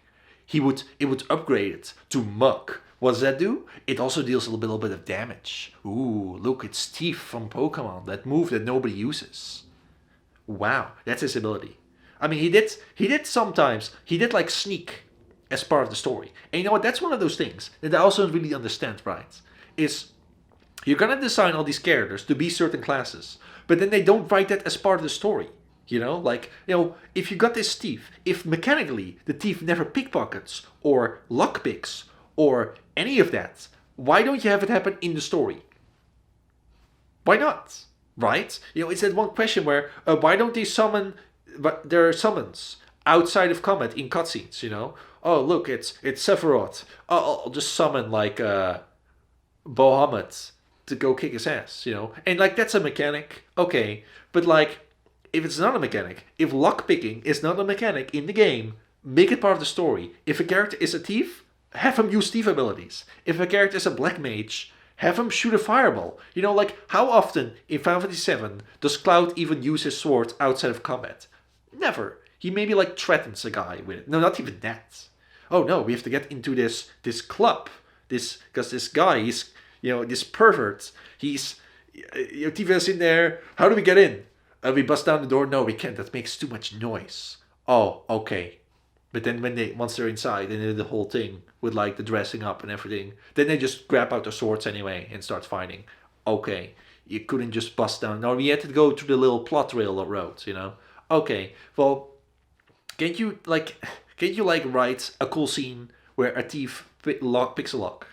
it would upgrade it to Muck. What does that do? It also deals a little bit of damage. Ooh, look, it's Thief from Pokemon. That move that nobody uses. Wow, that's his ability. I mean, he did sometimes. He did like Sneak. as part of the story. And you know what? That's one of those things that I also don't really understand, right? Is you're gonna design all these characters to be certain classes, but then they don't write that as part of the story. If you got this thief, if mechanically the thief never pickpockets or lockpicks or any of that, why don't you have it happen in the story? Why not? Right? It's that one question where why don't they summon their summons outside of combat in cutscenes? Oh look, it's Sephiroth. Oh, I'll just summon like Bahamut to go kick his ass. And like that's a mechanic, okay, but like if it's not a mechanic, if lockpicking is not a mechanic in the game, make it part of the story. If a character is a thief, have him use thief abilities. If a character is a black mage, have him shoot a fireball. Like how often in Final Fantasy VII does Cloud even use his sword outside of combat? Never. He maybe like threatens a guy with it. No, not even that. Oh no, we have to get into this club. Because this guy, he's this pervert. He's Tifa's in there. How do we get in? We bust down the door. No, we can't. That makes too much noise. Oh, okay. But then once they're inside and they do the whole thing with like the dressing up and everything, then they just grab out their swords anyway and start fighting. Okay, you couldn't just bust down. No, we had to go to the little plot rail road. Okay, well, can't you write a cool scene where a thief picks a lock?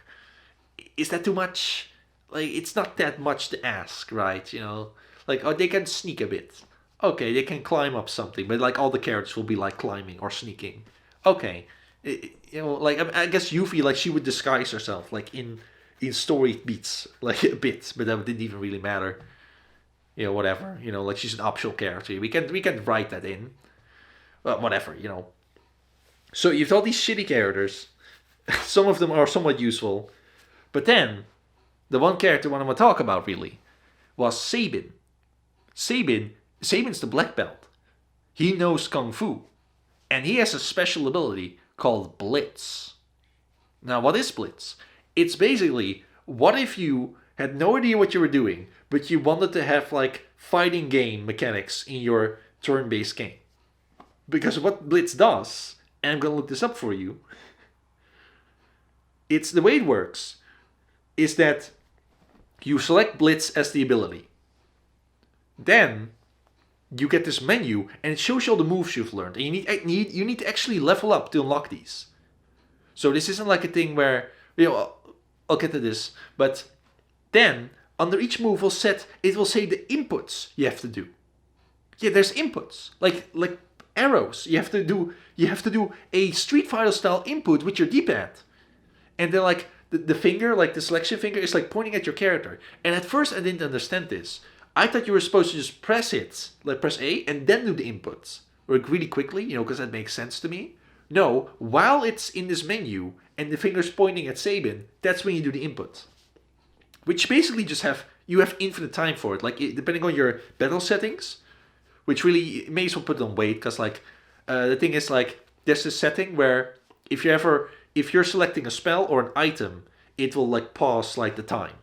Is that too much? Like, it's not that much to ask, right? Like, oh, they can sneak a bit. Okay, they can climb up something, but like all the characters will be like climbing or sneaking. Okay, like I guess Yuffie, like she would disguise herself like in story beats like a bit, but that didn't even really matter. Whatever. Like she's an optional character. We can write that in. Whatever. So you've all these shitty characters. Some of them are somewhat useful, but then the one character I want to talk about really was Sabin. Sabin's the black belt. He knows Kung Fu. And he has a special ability called Blitz. Now, what is Blitz? It's basically, what if you had no idea what you were doing, but you wanted to have like fighting game mechanics in your turn-based game? Because what Blitz does, and I'm going to look this up for you, it's the way it works, is that you select Blitz as the ability. Then you get this menu and it shows you all the moves you've learned. And you need to actually level up to unlock these. So this isn't like a thing where, I'll get to this. But then under each move it will say the inputs you have to do. Yeah, there's inputs. Like arrows. You have to do a Street Fighter style input with your D-pad. And then like the finger, like the selection finger is like pointing at your character. And at first I didn't understand this. I thought you were supposed to just press it, like press A, and then do the inputs. Like really quickly, because that makes sense to me. No, while it's in this menu and the finger's pointing at Sabin, that's when you do the input. Which basically you have infinite time for it. Like depending on your battle settings, which really may as well put it on wait, because like the thing is like there's this setting where if you're selecting a spell or an item, it will like pause like the time.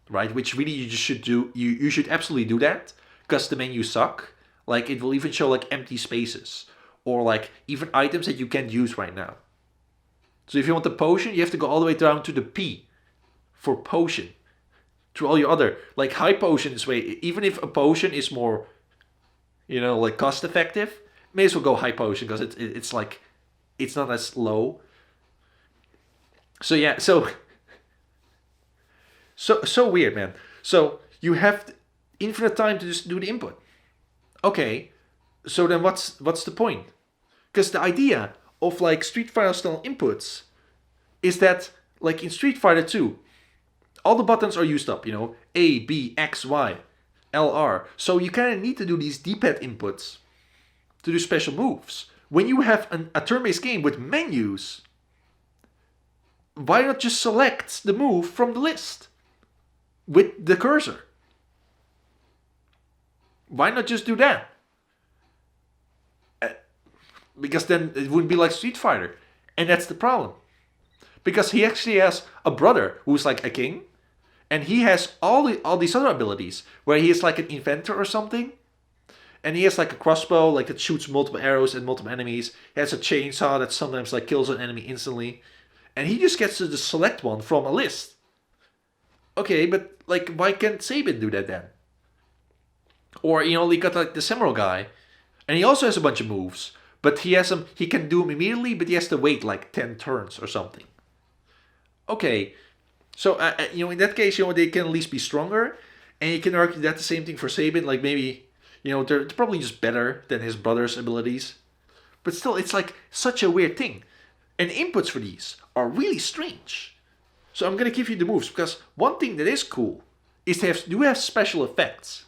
Right, which really you just should do. You should absolutely do that because the menus suck. Like it will even show like empty spaces or like even items that you can't use right now. So if you want the potion, you have to go all the way down to the P for potion. To all your other like high potions, even if a potion is more, like cost effective, may as well go high potion because it's like it's not as low. So yeah, So weird, man. So you have infinite time to just do the input. Okay, so then what's the point? Because the idea of like Street Fighter style inputs is that like in Street Fighter 2, all the buttons are used up. A, B, X, Y, L, R. So you kind of need to do these D-pad inputs to do special moves. When you have a turn-based game with menus, why not just select the move from the list? With the cursor. Why not just do that? Because then it wouldn't be like Street Fighter. And that's the problem. Because he actually has a brother who's like a king. And he has all these other abilities. Where he is like an inventor or something. And he has like a crossbow, like that shoots multiple arrows at multiple enemies. He has a chainsaw that sometimes like kills an enemy instantly. And he just gets to just select one from a list. Okay, but like why can't Sabin do that then? Or you got like the samurai guy, and he also has a bunch of moves, but he can do them immediately, but he has to wait like 10 turns or something. Okay, so in that case, they can at least be stronger, and you can argue that the same thing for Sabin. Like maybe, they're probably just better than his brother's abilities, but still, it's like such a weird thing, and inputs for these are really strange. So I'm gonna give you the moves because one thing that is cool is they do have special effects,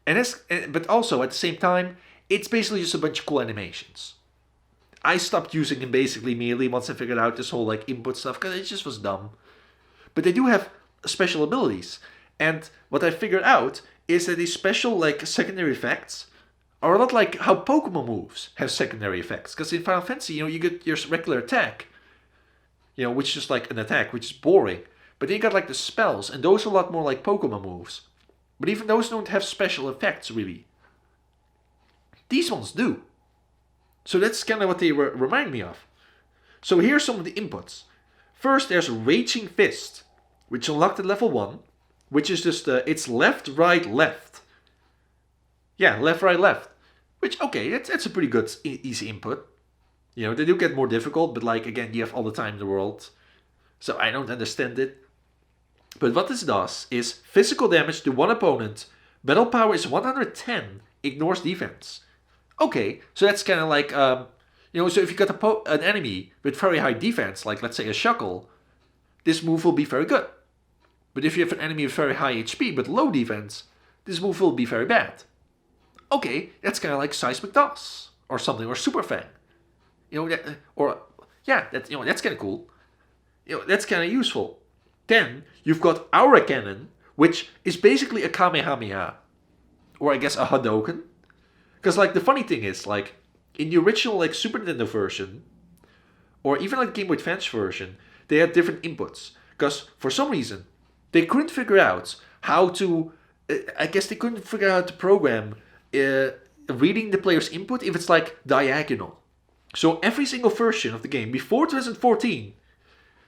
but also at the same time, it's basically just a bunch of cool animations. I stopped using them basically immediately once I figured out this whole like input stuff because it just was dumb. But they do have special abilities, and what I figured out is that these special like secondary effects are a lot like how Pokemon moves have secondary effects. Because in Final Fantasy, you get your regular attack, which is just like an attack, which is boring. But then you got like the spells, and those are a lot more like Pokemon moves. But even those don't have special effects really. These ones do. So that's kind of what they remind me of. So here's some of the inputs. First, there's Raging Fist, which unlocked at level 1, which is just, it's left, right, left. Yeah, left, right, left. Which, okay, that's a pretty good, easy input. They do get more difficult, but like, again, you have all the time in the world. So I don't understand it. But what this does is physical damage to one opponent, battle power is 110, ignores defense. Okay, so that's kind of like, so if you got an enemy with very high defense, like let's say a Shuckle, this move will be very good. But if you have an enemy with very high HP but low defense, this move will be very bad. Okay, that's kind of like Seismic Toss or something, or Super Fang. That's kind of cool. That's kind of useful. Then you've got Aura Cannon, which is basically a Kamehameha, or I guess a Hadouken. Because like the funny thing is, like in the original like Super Nintendo version, or even like Game Boy Advance version, they had different inputs. Because for some reason, they couldn't figure out how to. I guess they couldn't figure out how to program reading the player's input if it's like diagonal. So every single version of the game before 2014.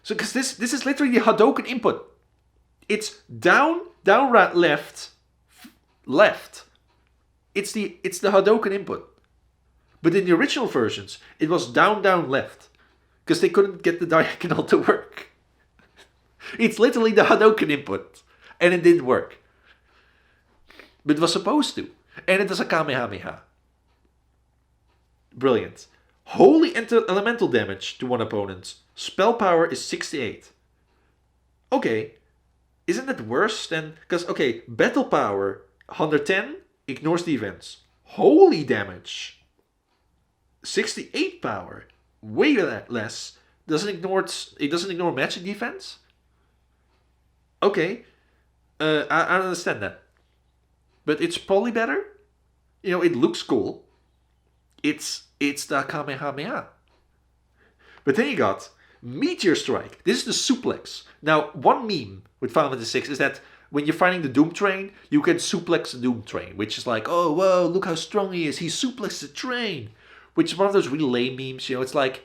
So because this is literally the Hadouken input. It's down, right, left, left. It's the Hadouken input. But in the original versions, it was down, left. Because they couldn't get the diagonal to work. It's literally the Hadouken input. And it didn't work. But it was supposed to. And it is a Kamehameha. Brilliant. Holy elemental damage to one opponent. Spell power is 68. Okay. Isn't that worse than... Because, okay, battle power 110 ignores defense. Holy damage 68 power. Way less. It doesn't ignore magic defense? Okay. I don't understand that. But it's probably better. It looks cool. It's the Kamehameha. But then you got Meteor Strike. This is the suplex. Now, one meme with Final Fantasy VI is that when you're fighting the Doom Train, you can suplex the Doom Train, which is like, oh, whoa, look how strong he is. He suplexed the train. Which is one of those really lame memes. It's like,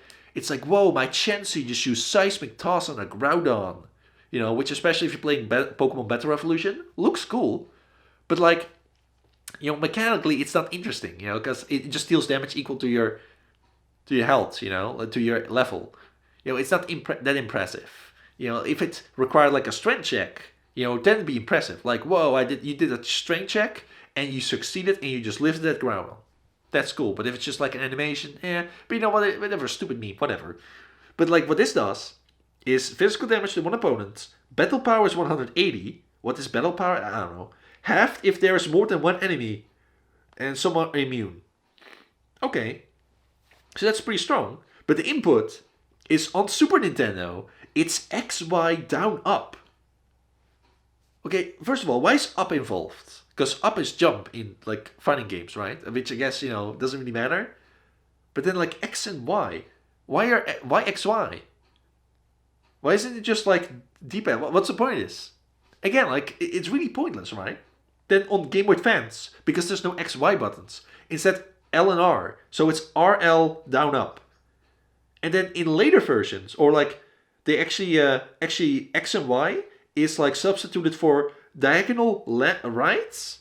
whoa, my Chansey just used Seismic Toss on a Groudon. Which especially if you're playing Pokemon Battle Revolution, looks cool. But like, mechanically, it's not interesting, because it just deals damage equal to your health, to your level. It's not that impressive. If it required like a strength check, then it'd be impressive. Like, whoa, you did a strength check and you succeeded and you just lifted that ground. That's cool. But if it's just like an animation, but whatever, stupid meme, whatever. But like what this does is physical damage to one opponent. Battle power is 180. What is battle power? I don't know. Halved if there is more than one enemy and some are immune. Okay. So that's pretty strong. But the input is on Super Nintendo. It's X, Y, down, up. Okay, first of all, why is up involved? Because up is jump in like fighting games, right? Which I guess, doesn't really matter. But then like X and Y. Why X, Y? Why isn't it just like D-pad? What's the point of this? Again, like it's really pointless, right? than on Game Boy Advance because there's no X, Y buttons. Instead, L and R. So it's RL down up. And then in later versions, or like they actually X and Y is like substituted for diagonal right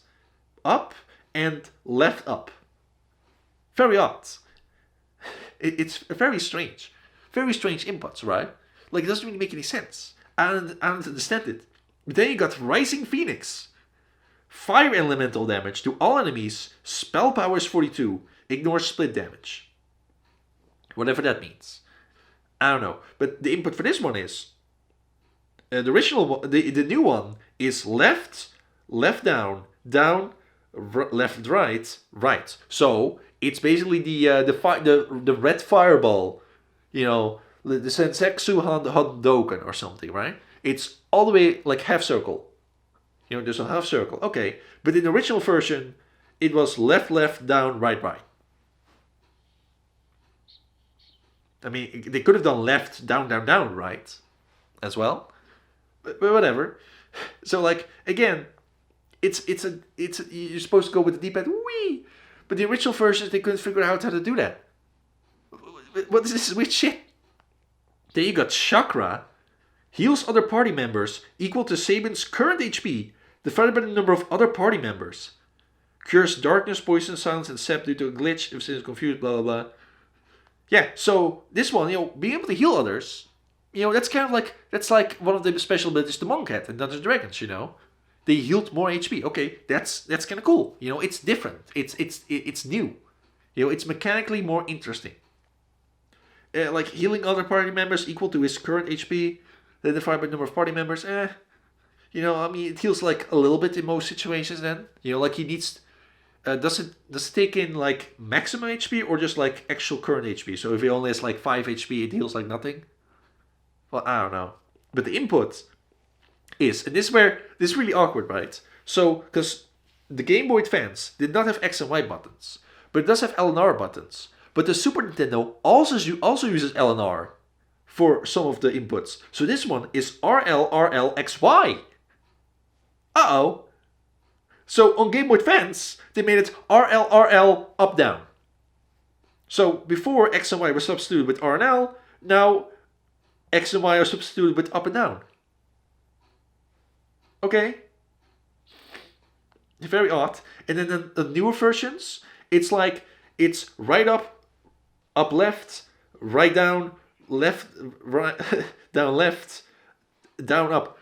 up and left up. Very odd. It's very strange. Very strange inputs, right? Like it doesn't really make any sense. I don't understand it. But then you got Rising Phoenix. Fire elemental damage to all enemies. Spell power is 42. Ignore split damage. Whatever that means. I don't know. But the input for this one is the original one, the new one is left, left down, down, left right, right. So it's basically the red fireball, you know, the Sensetsu Handoken or something, right? It's all the way like half circle. You know, there's a half circle. Okay, but in the original version, it was left, left, down, right, right. I mean, they could have done left, down, down, down, right, as well. But whatever. So like again, it's you're supposed to go with the D-pad, wee. But the original versions they couldn't figure out how to do that. What is this weird shit? Then you got Chakra, heals other party members equal to Sabin's current HP divided by the number of other party members. Cures darkness, poison, silence, and sap due to a glitch if Sin is confused. Blah blah blah. Yeah, so this one, you know, being able to heal others, you know, that's kind of like one of the special abilities the monk had in Dungeons and Dragons. You know, they healed more HP. Okay, that's kind of cool. You know, it's different. It's new. You know, it's mechanically more interesting. Like healing other party members equal to his current HP, then divided by the number of party members. You know, I mean, it heals like a little bit in most situations. Then you know, like he needs. Does it take in like maximum HP or just like actual current HP? So if he only has like 5 HP, it heals like nothing. Well, I don't know. But the input is, and this is really awkward, right? So because the Game Boy Advance did not have X and Y buttons, but it does have L and R buttons. But the Super Nintendo also uses L and R for some of the inputs. So this one is RL RL XY. Uh-oh. So on Game Boy Advance, they made it RL RL up down. So before X and Y were substituted with R and L, now X and Y are substituted with up and down. Okay. Very odd. And then the newer versions, it's like it's right up left, right down, left, right, down left, down up.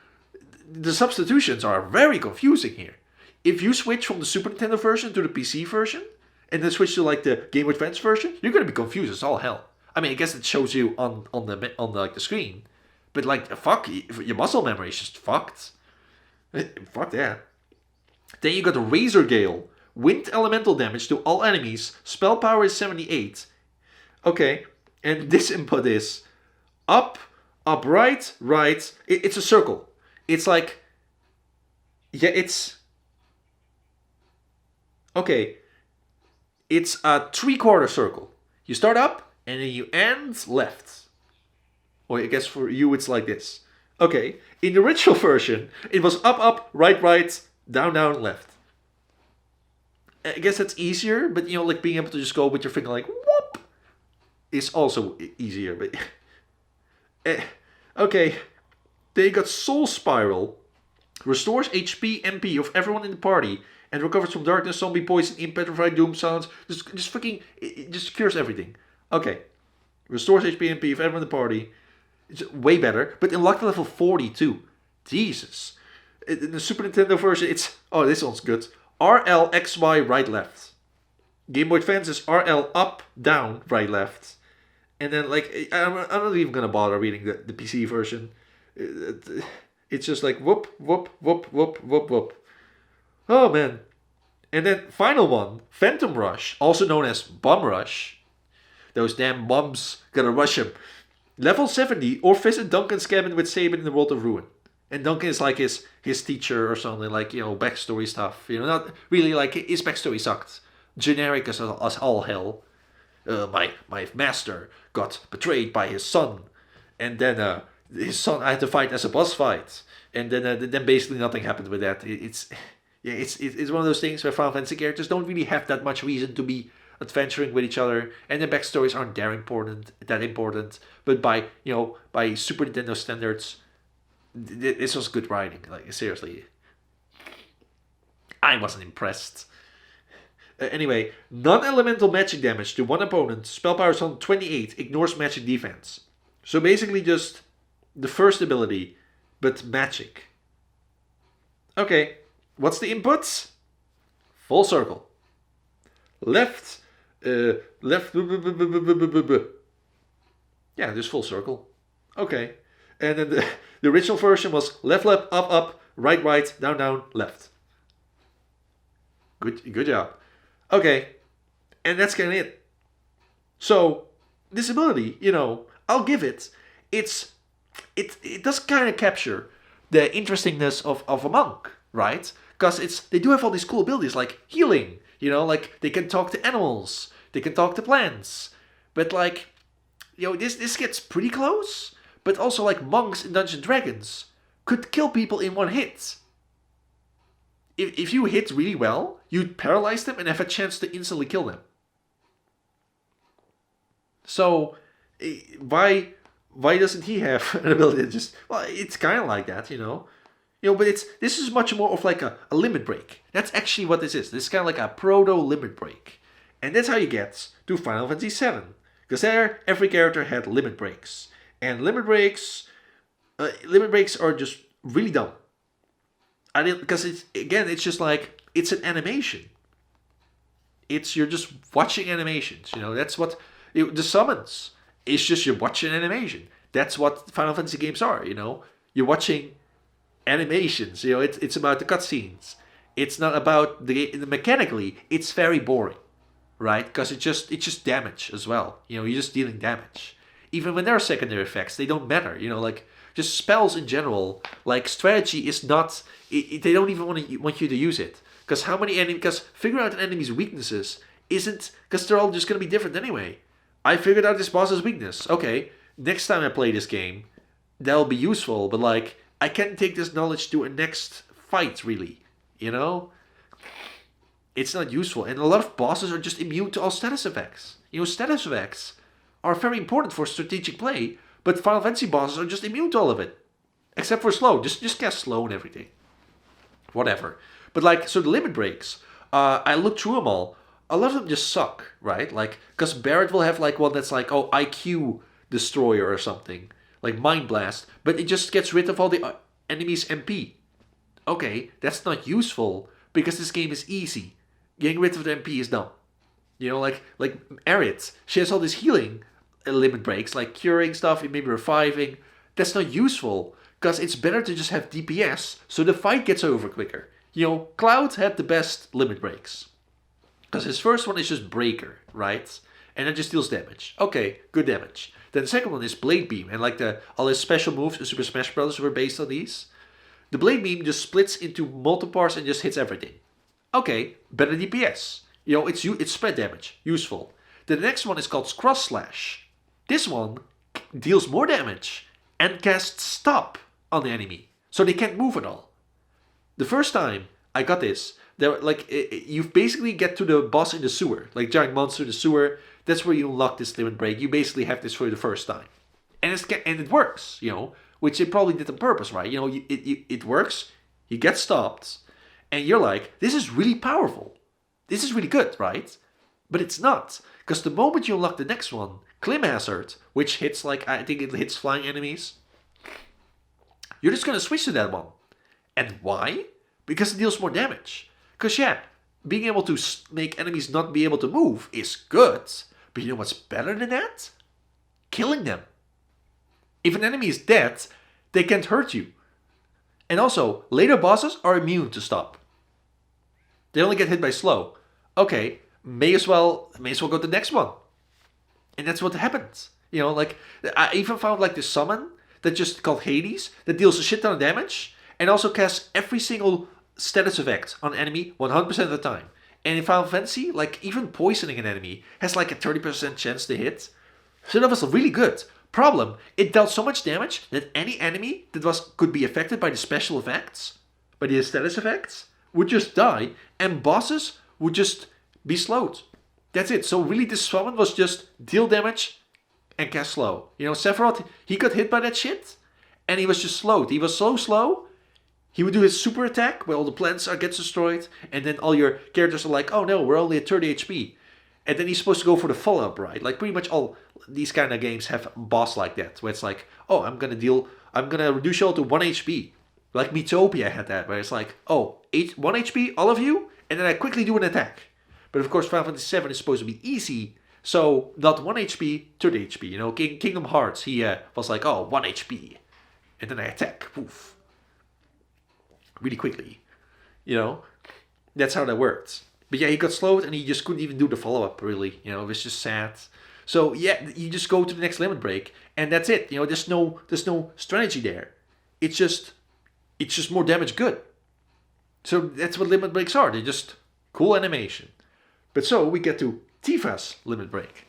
The substitutions are very confusing here. If you switch from the Super Nintendo version to the PC version, and then switch to like the Game Boy Advance version, you're gonna be confused as all hell. I mean, I guess it shows you on the screen, but like fuck, your muscle memory is just fucked. Fuck that. Then you got Razor Gale, wind elemental damage to all enemies. Spell power is 78. Okay, and this input is up, right, right. It's a circle. It's like, yeah, it's. Okay, it's a 3/4 circle. You start up and then you end left. Or I guess for you it's like this. Okay, in the original version, it was up, right, right, down, left. I guess that's easier, but you know, like being able to just go with your finger like whoop is also easier. But okay, then you got Soul Spiral, restores HP, MP of everyone in the party. And recovers from darkness, zombie, poison, imp, petrified, doom, silence. Just fucking, it just cures everything. Okay. Restores HP and MP of everyone in the party. It's way better. But unlocked to level 42. Jesus. In the Super Nintendo version, it's, oh, this one's good. RL, XY, right, left. Game Boy Advance is RL, up, down, right, left. And then, like, I'm not even going to bother reading the PC version. It's just like, whoop, whoop, whoop, whoop, whoop, whoop. Oh man. And then final one, Phantom Rush, also known as Bum Rush. Those damn bums gonna rush him. Level 70 or visit Duncan's cabin with Sabin in the World of Ruin. And Duncan is like his teacher or something, like, you know, backstory stuff. You know, not really like his backstory sucked. Generic as all hell. My master got betrayed by his son. And then his son I had to fight as a boss fight. And then basically nothing happened with that. It's Yeah, it's one of those things where Final Fantasy characters don't really have that much reason to be adventuring with each other, and their backstories aren't that important. But by Super Nintendo standards, this was good writing. Like seriously, I wasn't impressed. Anyway, non-elemental magic damage to one opponent. Spell power is on 28. Ignores magic defense. So basically, just the first ability, but magic. Okay, what's the inputs? Full circle. Left, left. Yeah, just full circle. Okay, and then the original version was left, left, up, right, down, left. Good job. Okay, and that's kind of it. So this ability, I'll give it. It does kind of capture the interestingness of a monk, right? Because they do have all these cool abilities like healing. Like they can talk to animals, they can talk to plants, but like, this gets pretty close. But also like monks in Dungeons and Dragons could kill people in one hit. If you hit really well, you'd paralyze them and have a chance to instantly kill them. So, why doesn't he have an ability that just... Well, it's kind of like that, but this is much more of like a limit break. That's actually what this is. This is kind of like a proto-limit break. And that's how you get to Final Fantasy VII. Because there, every character had limit breaks. And limit breaks are just really dumb. Because it's just like, it's an animation. You're just watching animations, that's what, the summons, it's just you're watching animation. That's what Final Fantasy games are, you're watching animations, it's about the cutscenes. It's not about the mechanically, it's very boring, right? Because it's just damage as well, you're just dealing damage. Even when there are secondary effects, they don't matter, like, just spells in general, like strategy is not. They don't even want you to use it, because figure out an enemy's weaknesses isn't, because they're all just gonna be different anyway. I figured out this boss's weakness. Okay, next time I play this game, that'll be useful. But like, I can't take this knowledge to a next fight, really. It's not useful, and a lot of bosses are just immune to all status effects. Status effects are very important for strategic play. But Final Fantasy bosses are just immune to all of it. Except for slow. Just cast slow and everything. Whatever. But like, so the limit breaks. I looked through them all. A lot of them just suck, right? Like, because Barrett will have like one that's like, IQ Destroyer or something. Like Mind Blast. But it just gets rid of all the enemies' MP. Okay, that's not useful. Because this game is easy. Getting rid of the MP is dumb. Like Aerith. She has all this healing limit breaks, like curing stuff, maybe reviving. That's not useful, because it's better to just have DPS, so the fight gets over quicker. Cloud had the best limit breaks, because his first one is just Breaker, right? And it just deals damage. Okay, good damage. Then the second one is Blade Beam, and like all his special moves in Super Smash Bros. Were based on these. The Blade Beam just splits into multiple parts and just hits everything. Okay, better DPS. It's spread damage, useful. The next one is called Cross Slash. This one deals more damage and casts stop on the enemy, so they can't move at all. The first time I got this, you basically get to the boss in the sewer, like giant monster in the sewer. That's where you unlock this limit break. You basically have this for the first time, and it works, which they probably did on purpose, right? It works. You get stopped, and you're like, this is really powerful. This is really good, right? But it's not, because the moment you unlock the next one, Clim Hazard, which hits I think it hits flying enemies, you're just going to switch to that one. And why? Because it deals more damage. Because being able to make enemies not be able to move is good, but you know what's better than that? Killing them. If an enemy is dead, they can't hurt you. And also, later bosses are immune to stop. They only get hit by slow. Okay, may as well go to the next one. And that's what happens. I even found like this summon that just called Hades that deals a shit ton of damage and also casts every single status effect on an enemy 100% of the time. And in Final Fantasy, like even poisoning an enemy has like a 30% chance to hit. So that was really good. Problem, it dealt so much damage that any enemy that could be affected by the special effects, by the status effects, would just die, and bosses would just be slowed. That's it. So really, this summon was just deal damage and cast slow. You know, Sephiroth, he got hit by that shit, and he was just slowed. He was so slow. He would do his super attack where all the plants gets destroyed, and then all your characters are like, oh no, we're only at 30 HP. And then he's supposed to go for the follow-up, right? Like pretty much all these kind of games have a boss like that, where it's like, oh, I'm gonna reduce you all to 1 HP. Like Miitopia had that, where it's like, oh, 1 HP, all of you, and then I quickly do an attack. But of course, Final Fantasy VII is supposed to be easy, so not 1 HP, 30 HP. You know, Kingdom Hearts, he was like, oh, 1 HP, and then I attack, poof, really quickly. You know, that's how that worked. But yeah, he got slowed and he just couldn't even do the follow-up, really. You know, it was just sad. So yeah, you just go to the next limit break and that's it. You know, there's no strategy there. It's just more damage good. So that's what limit breaks are. They're just cool animation. But so we get to Tifa's limit break.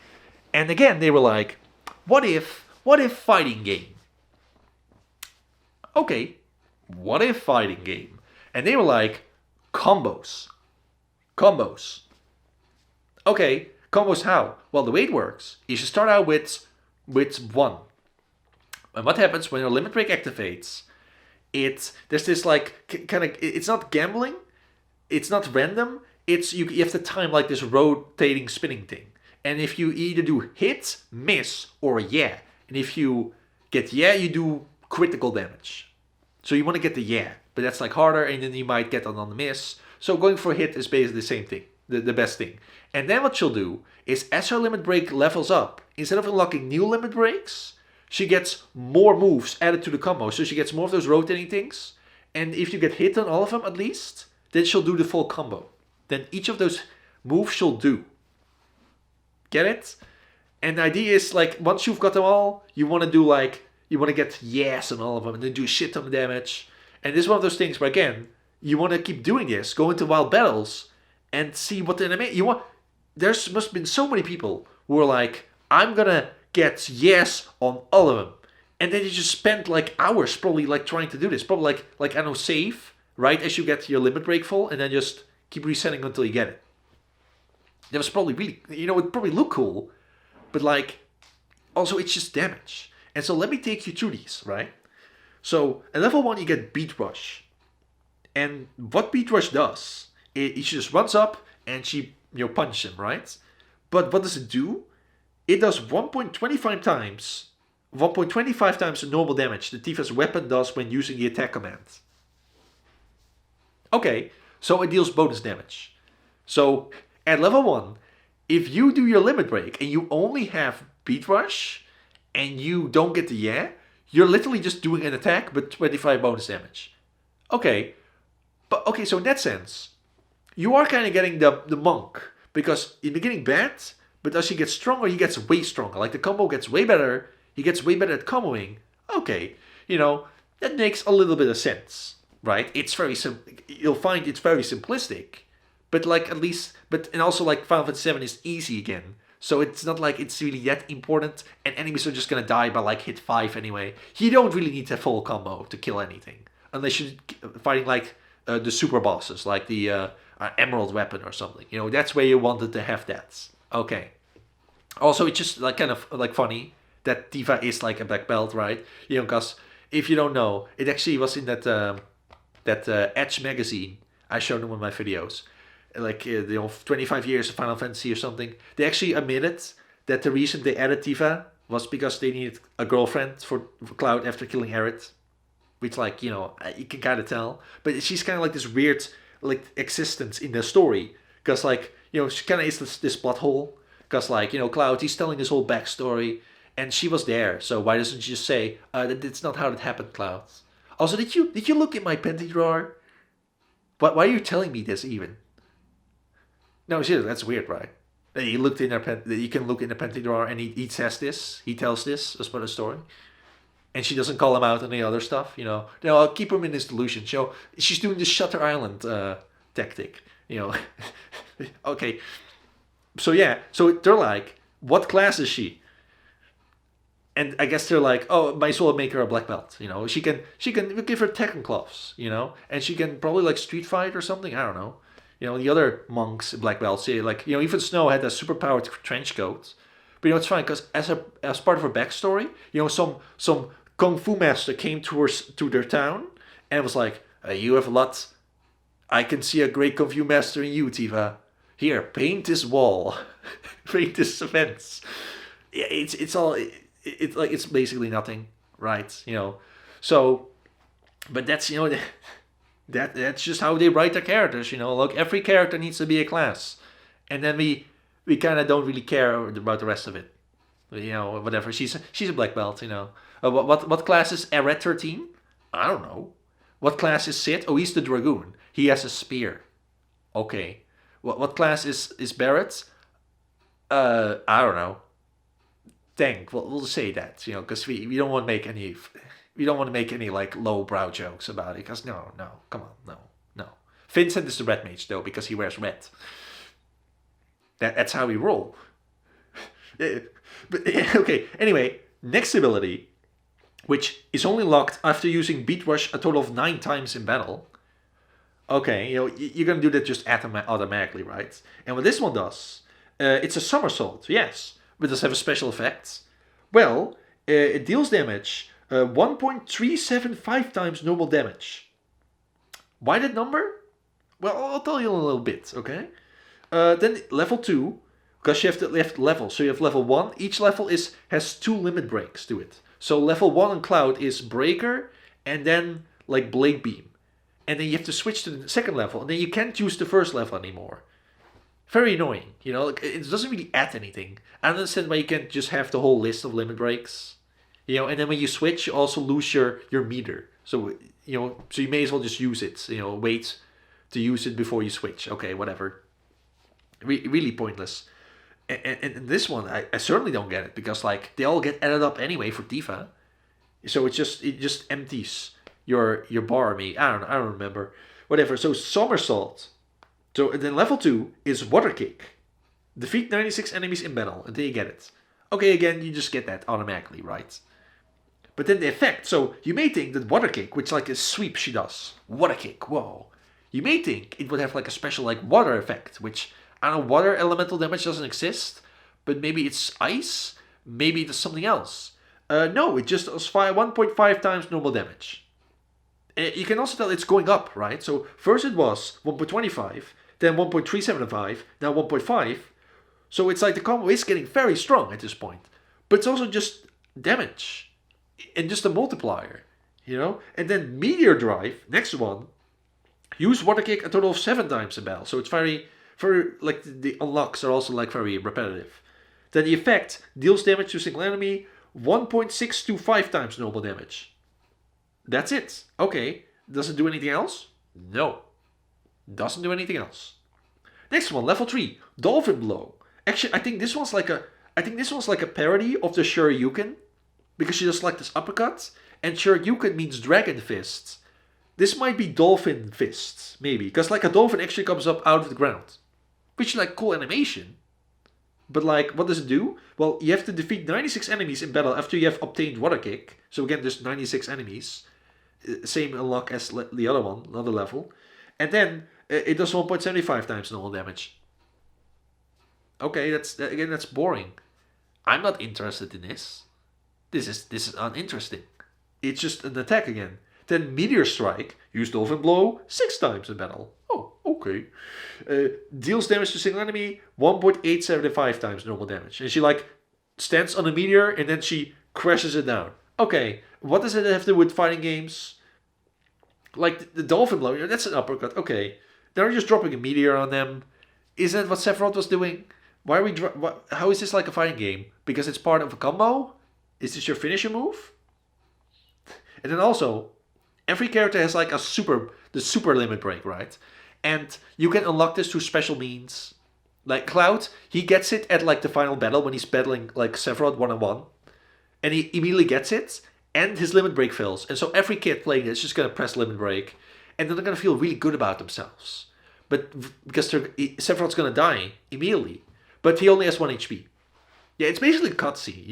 And again, they were like, what if fighting game? Okay, what if fighting game? And they were like, combos. Combos. Okay, combos how? Well, the way it works is you start out with 1. And what happens when your limit break activates? There's this like kind of, it's not gambling, it's not random, it's you have to time like this rotating spinning thing. And if you either do hit, miss, or yeah. And if you get yeah, you do critical damage. So you want to get the yeah, but that's like harder, and then you might get on the miss. So going for a hit is basically the same thing, the best thing. And then what she'll do is as her limit break levels up, instead of unlocking new limit breaks, she gets more moves added to the combo. So she gets more of those rotating things. And if you get hit on all of them at least, then she'll do the full combo. Then each of those moves she'll do. Get it? And the idea is like once you've got them all, you want to get yes on all of them and then do a shit ton of damage. And this is one of those things where again, you want to keep doing this, go into wild battles, and see what the anime you want. Must have been so many people who were like, I'm gonna get yes on all of them, and then you just spend like hours probably like trying to do this. Probably like I don't know, save right as you get your limit break full, and then just keep resetting until you get it. That was probably really, it probably look cool, but like also it's just damage. And so let me take you through these, right? So at level 1 you get Beat Rush. And what Beat Rush does, she just runs up and she punches him, right? But what does it do? It does 1.25 times the normal damage that Tifa's weapon does when using the attack command. Okay, so it deals bonus damage. So at level 1, if you do your limit break and you only have Beat Rush and you don't get the yeah, you're literally just doing an attack but 25 bonus damage. Okay. But okay, so in that sense, you are kind of getting the monk. Because in the beginning bad, but as he gets stronger, he gets way stronger. Like the combo gets way better, he gets way better at comboing. Okay, that makes a little bit of sense, right? It's very you'll find it's very simplistic. But like at least, and also like Final Fantasy VII is easy again. So it's not like it's really that important, and enemies are just gonna die by like hit 5 anyway. You don't really need a full combo to kill anything. Unless you're fighting like the super bosses, like the emerald weapon or something. That's where you wanted to have that. Okay. Also, it's just like kind of like funny that Tifa is like a black belt, right? Because if you don't know, it actually was in that Edge magazine I showed in one of my videos. Like 25 years of Final Fantasy or something. They actually admitted that the reason they added Tifa was because they needed a girlfriend for Cloud after killing Aerith. Which, like, you can kind of tell. But she's kind of like this weird, like, existence in the story. Because, like, she kind of is this plot hole. Because, like, Cloud, he's telling this whole backstory. And she was there. So why doesn't she just say, that's not how it happened, Cloud? Also, did you look in my panty drawer? Why are you telling me this, even? No, seriously, that's weird, right? That you looked in that you can look in the panty drawer and he says this. He tells this as part of the story. And she doesn't call him out on the other stuff, No, I'll keep him in his delusion. She's doing the Shutter Island tactic, Okay. So yeah, so they're like, what class is she? And I guess they're like, oh, might as well make her a black belt. You know, she can give her Tekken gloves. You know, and she can probably like street fight or something. I don't know. You know, the other monks, black belts, say like, you know, even Snow had a superpowered trench coat. But you know, it's fine because as part of her backstory, you know, some kung fu master came to their town and was like, you have a lot. I can see a great kung fu master in you, Tifa. Here, paint this wall, paint this fence. Yeah, it's all it's like it's basically nothing, right? You know, so, but that's you know that's just how they write their characters. You know, look, every character needs to be a class, and then we kind of don't really care about the rest of it. You know, whatever. She's a black belt. You know, what class is Eret 13? I don't know. What class is Sid? Oh, he's the dragoon. He has a spear. Okay. What class is Barrett? I don't know. Dang, we'll say that, you know, because we don't want to make any like lowbrow jokes about it. Because no, come on, no. Vincent is the red mage though because he wears red. That's how we roll. But okay. Anyway, next ability, which is only locked after using Beat Rush a total of 9 times in battle. Okay, you know, you're gonna do that just automatically, right? And what this one does, it's a somersault, yes. But does it have a special effect? Well, it deals damage 1.375 times normal damage. Why that number? Well, I'll tell you in a little bit, okay? Then level 2, because you have to have level. So you have level 1. Each level has 2 limit breaks to it. So level 1 on Cloud is Breaker and then like Blade Beam. And then you have to switch to the second level, and then you can't use the first level anymore. Very annoying, you know. Like, it doesn't really add anything. I understand why you can't just have the whole list of limit breaks, you know. And then when you switch, you also lose your meter. So you know, so you may as well just use it. You know, wait to use it before you switch. Okay, whatever. Really pointless. And this one, I certainly don't get it because like they all get added up anyway for Tifa. So it just empties your bar me. I don't remember. Whatever. So somersault. So then level 2 is water kick. Defeat 96 enemies in battle until you get it. Okay, again, you just get that automatically, right? But then the effect. So you may think that water kick, which like a sweep she does. Water kick, whoa. You may think it would have like a special like water effect, which I don't know, water elemental damage doesn't exist, but maybe it's ice, maybe it's something else. No, it just does 1.5 times normal damage. You can also tell it's going up, right? So first it was 1.25, then 1.375, now 1.5. So it's like the combo is getting very strong at this point. But it's also just damage and just a multiplier, you know? And then Meteor Drive, next one, use Water Kick a total of 7 times in battle. So it's very, like the unlocks are also like very repetitive. Then the effect deals damage to a single enemy 1.625 times normal damage. That's it. Okay. Does it do anything else? No. Doesn't do anything else. Next one, level 3, Dolphin Blow. Actually, I think this one's like a parody of the Shoryuken, because she does like this uppercut, and Shoryuken means dragon fists. This might be dolphin fists, maybe, because like a dolphin actually comes up out of the ground, which is like cool animation. But like, what does it do? Well, you have to defeat 96 enemies in battle after you have obtained Water Kick. So again, there's 96 enemies. Same unlock as the other one, another level. And then it does 1.75 times normal damage. Okay, that's boring. I'm not interested in this. This is uninteresting. It's just an attack again. Then Meteor Strike, use Dolphin Blow 6 times in battle. Oh, okay. Deals damage to single enemy 1.875 times normal damage. And she like stands on a meteor and then she crashes it down. Okay, what does it have to do with fighting games? Like the Dolphin Blow, that's an uppercut. Okay, they're just dropping a meteor on them. Is that what Sephiroth was doing? Why are we? How is this like a fighting game? Because it's part of a combo? Is this your finisher move? And then also, every character has like the super limit break, right? And you can unlock this through special means. Like Cloud, he gets it at like the final battle when he's battling like Sephiroth 1-on-1. And he immediately gets it, and his limit break fails. And so every kid playing this is just going to press limit break, and then they're going to feel really good about themselves. But because Sephiroth's going to die immediately. But he only has 1 HP. Yeah, it's basically a cutscene.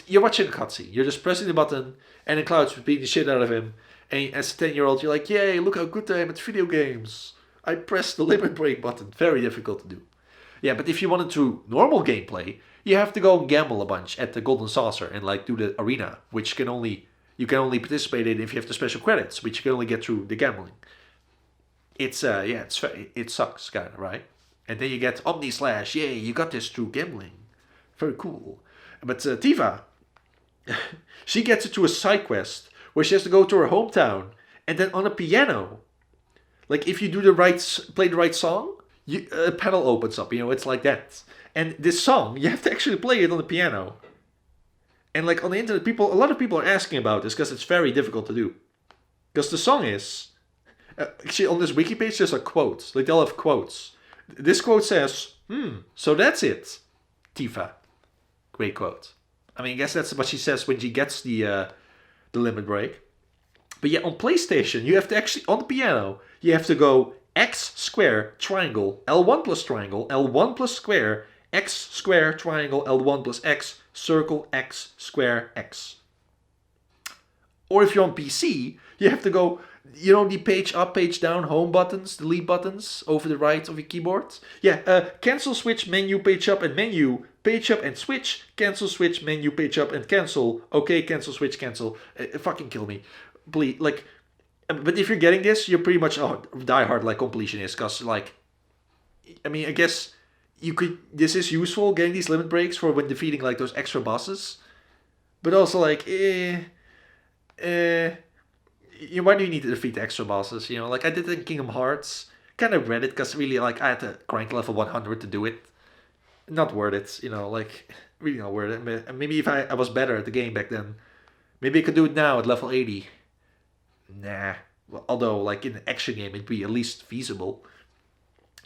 You're watching a cutscene. You're just pressing the button, and then Cloud's beating the shit out of him. And as a 10-year-old, you're like, "Yay! Look how good I am at video games. I pressed the limit break button." Very difficult to do. Yeah, but if you wanted to normal gameplay, you have to go and gamble a bunch at the Golden Saucer and like do the arena, which you can only participate in if you have the special credits, which you can only get through the gambling. It sucks kind of, right? And then you get Omni Slash. Yay, you got this through gambling. Very cool. But Tifa, she gets it to a side quest where she has to go to her hometown and then on a piano. Like if you do play the right song, a panel opens up. It's like that. And this song, you have to actually play it on the piano. And like on the internet, a lot of people are asking about this because it's very difficult to do. Because the song is, actually on this wiki page there's a quote. Like they'll have quotes. This quote says, so that's it, Tifa. Great quote. I mean, I guess that's what she says when she gets the limit break. But yeah, on PlayStation, you have to actually, on the piano, you have to go X square triangle, L1 plus triangle, L1 plus square, X square triangle, L1 plus X, circle X square X. Or if you're on PC, you have to go, the page up, page down, home buttons, delete buttons over the right of your keyboard. Yeah, cancel, switch, menu, page up, and menu, page up and switch, cancel, switch, menu, page up, and cancel. Okay, cancel, switch, cancel. Fucking kill me. Please, like, but if you're getting this, you're pretty much die hard like completionist, because, like, I mean, I guess this is useful, getting these limit breaks for when defeating, like, those extra bosses. But also, like, why do you need to defeat the extra bosses? Like I did in Kingdom Hearts, kind of read it because really, like, I had to crank level 100 to do it. Not worth it, like really not worth it. Maybe if I was better at the game back then, maybe I could do it now at level 80. Nah. Well, although, like in an action game, it'd be at least feasible.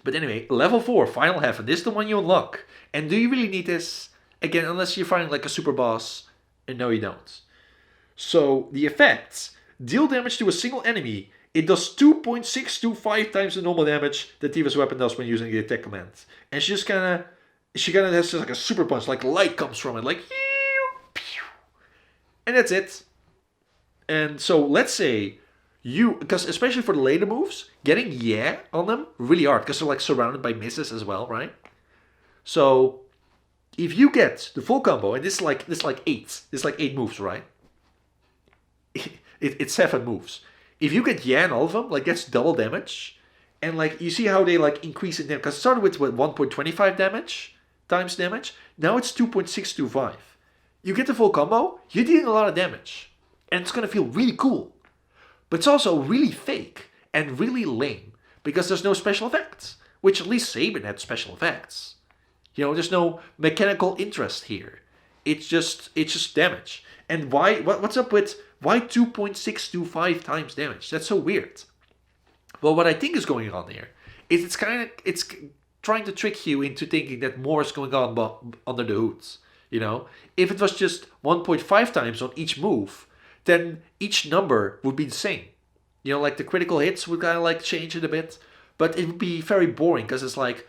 But anyway, level 4, final heaven. This is the one you unlock. And do you really need this? Again, unless you're fighting like a super boss. And no, you don't. So the effects. Deal damage to a single enemy. It does 2.625 times the normal damage that Tifa's weapon does when using the attack command. And she kind of has like a super punch, like light comes from it, like, and that's it. And so let's say because especially for the later moves, getting on them really hard because they're like surrounded by misses as well, right? So if you get the full combo, and this is like 8 moves, right? It's 7 moves. If you get in all of them, like that's double damage. And like you see how they like increase in damage. Because it started with 1.25 times damage. Now it's 2.625. You get the full combo, you're dealing a lot of damage. And it's gonna feel really cool. But it's also really fake and really lame. Because there's no special effects. Which at least Saban had special effects. There's no mechanical interest here. It's just damage. And what's up with why 2.625 times damage? That's so weird. Well, what I think is going on here is it's trying to trick you into thinking that more is going on under the hoods. If it was just 1.5 times on each move, then each number would be the same. Like the critical hits would kind of like change it a bit, but it would be very boring because it's like,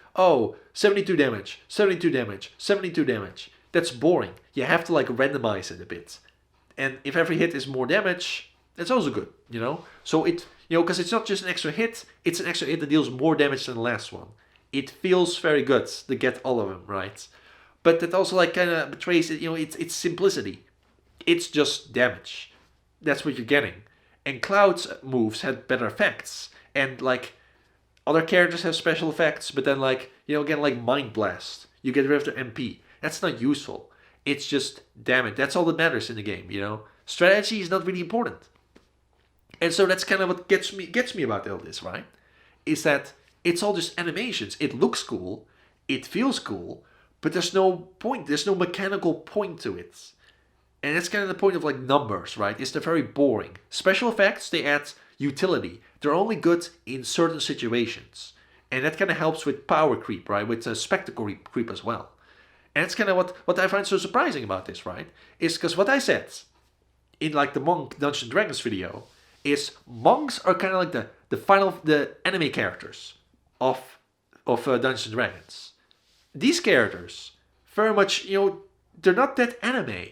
72 damage, 72 damage, 72 damage. That's boring. You have to like randomize it a bit. And if every hit is more damage, that's also good, So because it's not just an extra hit, it's an extra hit that deals more damage than the last one. It feels very good to get all of them, right? But that also like kind of betrays it, it's simplicity. It's just damage. That's what you're getting. And Cloud's moves had better effects. And like other characters have special effects, but then like, again, like Mind Blast. You get rid of their MP. That's not useful. It's just damage. That's all that matters in the game, Strategy is not really important. And so that's kind of what gets me about all this, right? Is that it's all just animations. It looks cool, it feels cool, but there's no point. There's no mechanical point to it. And that's kind of the point of like numbers, right? They're very boring. Special effects, they add utility. They're only good in certain situations. And that kind of helps with power creep, right? With spectacle creep as well. And that's kind of what I find so surprising about this, right? Is because what I said in like the Monk Dungeons & Dragons video is monks are kind of like the anime characters of Dungeons & Dragons. These characters very much, they're not that anime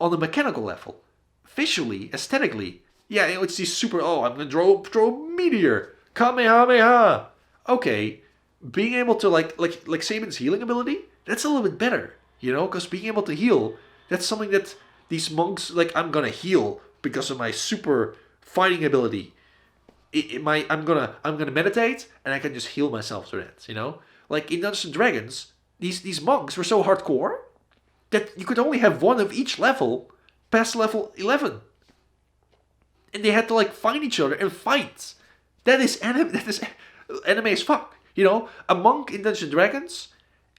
on the mechanical level. Visually, aesthetically, yeah, it's these super. Oh, I'm gonna throw a meteor, kamehameha. Okay, being able to like Saban's healing ability, that's a little bit better, because being able to heal, that's something that these monks like. I'm gonna heal because of my super fighting ability. I'm gonna meditate and I can just heal myself through that. Like in Dungeons and Dragons, these monks were so hardcore that you could only have one of each level past level 11, and they had to like find each other and fight. That is anime. That is anime as fuck. A monk in Dungeons and Dragons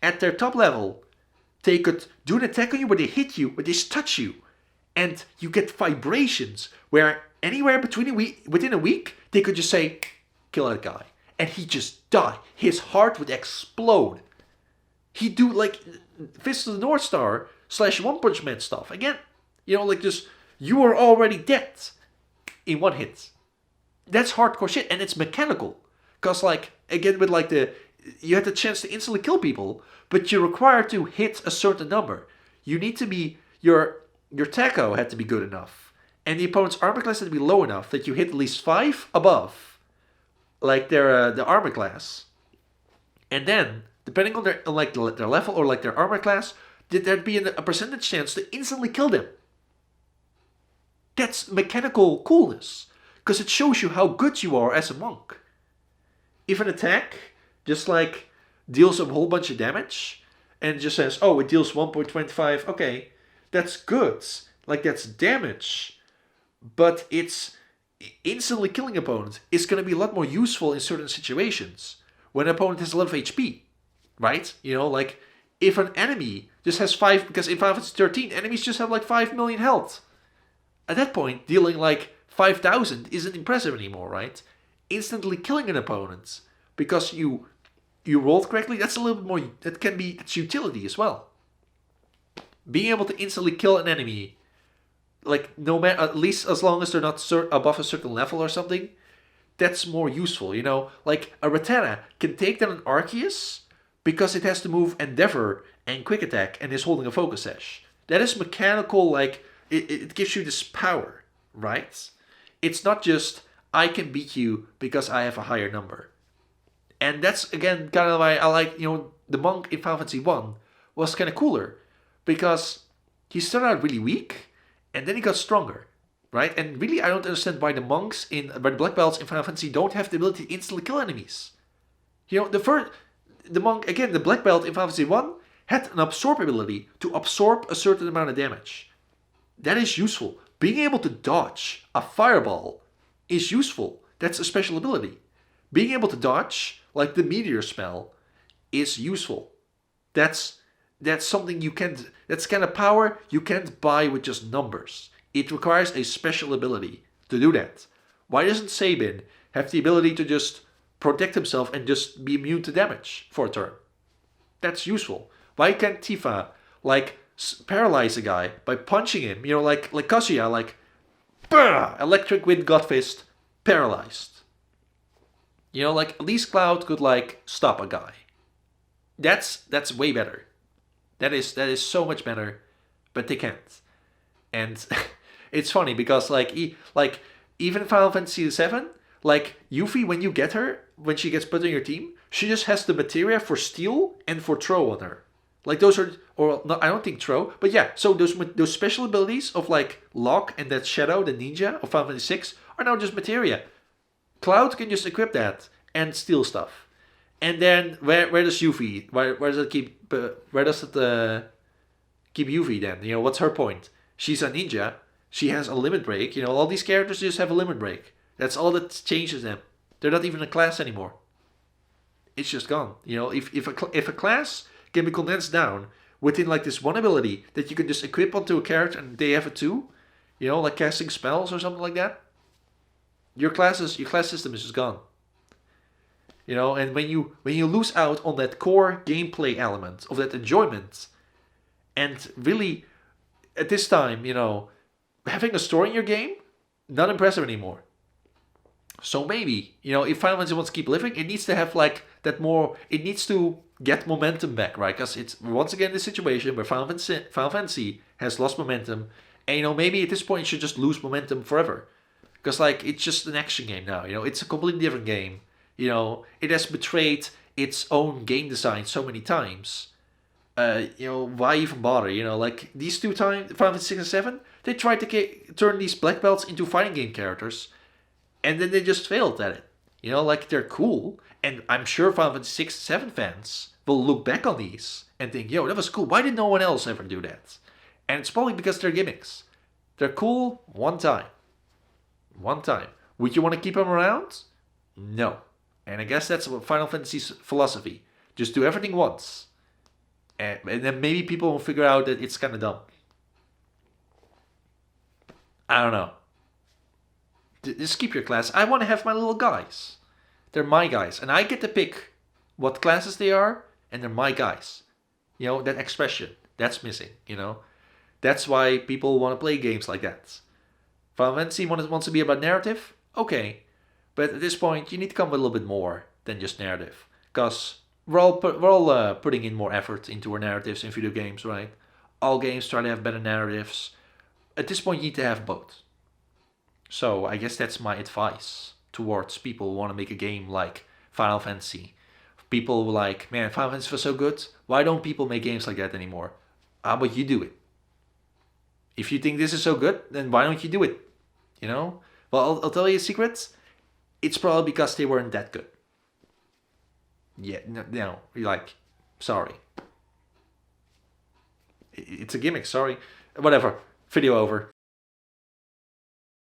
at their top level, they could do an attack on you where they hit you, where they touch you, and you get vibrations where anywhere within a week they could just say, "Kill that guy," and he just die. His heart would explode. He'd do like Fist of the North Star / One Punch Man stuff again. Like just you are already dead in one hit. That's hardcore shit, and it's mechanical. Cause like again with like you had the chance to instantly kill people, but you're required to hit a certain number. You need to be your taco had to be good enough, and the opponent's armor class had to be low enough that you hit at least 5 above, like their the armor class, and then depending on their level or like their armor class, there'd be a percentage chance to instantly kill them. That's mechanical coolness, because it shows you how good you are as a monk. If an attack just like deals a whole bunch of damage and it just says, oh, it deals 1.25, okay, that's good. Like that's damage. But it's instantly killing opponents is going to be a lot more useful in certain situations when an opponent has a lot of HP, right? Like if an enemy just has 5, because in Final Fantasy 13, enemies just have like 5 million health. At that point, dealing like 5,000 isn't impressive anymore, right? Instantly killing an opponent because you rolled correctly, that's a little bit more, it's utility as well. Being able to instantly kill an enemy, like no matter, at least as long as they're not above a certain level or something, that's more useful, Like a Ratana can take down an Arceus because it has to move Endeavor and Quick Attack and is holding a Focus Sash. That is mechanical, like, it gives you this power, right? It's not just, I can beat you because I have a higher number. And that's, again, kind of why I like, the monk in Final Fantasy 1 was kind of cooler. Because he started out really weak, and then he got stronger, right? And really, I don't understand why the black belts in Final Fantasy don't have the ability to instantly kill enemies. The monk, again, the black belt in Final Fantasy 1 had an absorb ability to absorb a certain amount of damage. That is useful. Being able to dodge a fireball is useful. That's a special ability. Being able to dodge, like the meteor spell, is useful. That's something that's kind of power you can't buy with just numbers. It requires a special ability to do that. Why doesn't Sabin have the ability to just protect himself and just be immune to damage for a turn? That's useful. Why can't Tifa, like, paralyze a guy by punching him? Like Kazuya, like, electric wind godfist, paralyzed. Like, at least Cloud could, like, stop a guy. That's way better. That is so much better, but they can't. And it's funny because even Final Fantasy VII, like Yuffie, when you get her, when she gets put on your team, she just has the materia for steal and for throw on her. Like those are, or no, I don't think throw, but yeah. So those special abilities of like Lock and that Shadow, the ninja of Final Fantasy VI, are now just materia. Cloud can just equip that and steal stuff. And then where does Yuffie? Where does it keep? Where does it keep Yuffie then? What's her point? She's a ninja. She has a limit break. All these characters just have a limit break. That's all that changes them. They're not even a class anymore. It's just gone. If a class can be condensed down within like this one ability that you can just equip onto a character and they have it too, like casting spells or something like that, your class system is just gone. And when you lose out on that core gameplay element of that enjoyment, and really at this time, having a story in your game, not impressive anymore. So maybe, if Final Fantasy wants to keep living, it needs to have like that more. It needs to get momentum back, right? Because it's once again this situation where Final Fantasy has lost momentum, and maybe at this point it should just lose momentum forever, because like it's just an action game now. It's a completely different game. It has betrayed its own game design so many times. Why even bother? Like these two times, Final Fantasy 6 and 7, they tried to turn these black belts into fighting game characters, and then they just failed at it. Like they're cool, and I'm sure Final Fantasy 6 and 7 fans will look back on these and think, yo, that was cool. Why did no one else ever do that? And it's probably because they're gimmicks. They're cool one time. One time. Would you want to keep them around? No. And I guess that's Final Fantasy's philosophy. Just do everything once. And then maybe people will figure out that it's kind of dumb. I don't know. Just keep your class. I want to have my little guys. They're my guys. And I get to pick what classes they are, and they're my guys. That expression. That's missing. That's why people want to play games like that. Final Fantasy wants to be about narrative? Okay. But at this point, you need to come with a little bit more than just narrative. Because we're all putting in more effort into our narratives in video games, right? All games try to have better narratives. At this point, you need to have both. So I guess that's my advice towards people who want to make a game like Final Fantasy. People like, man, Final Fantasy was so good. Why don't people make games like that anymore? How about you do it? If you think this is so good, then why don't you do it? Well, I'll tell you a secret. It's probably because they weren't that good. Yeah, no, like, sorry. It's a gimmick, sorry. Whatever. Video over.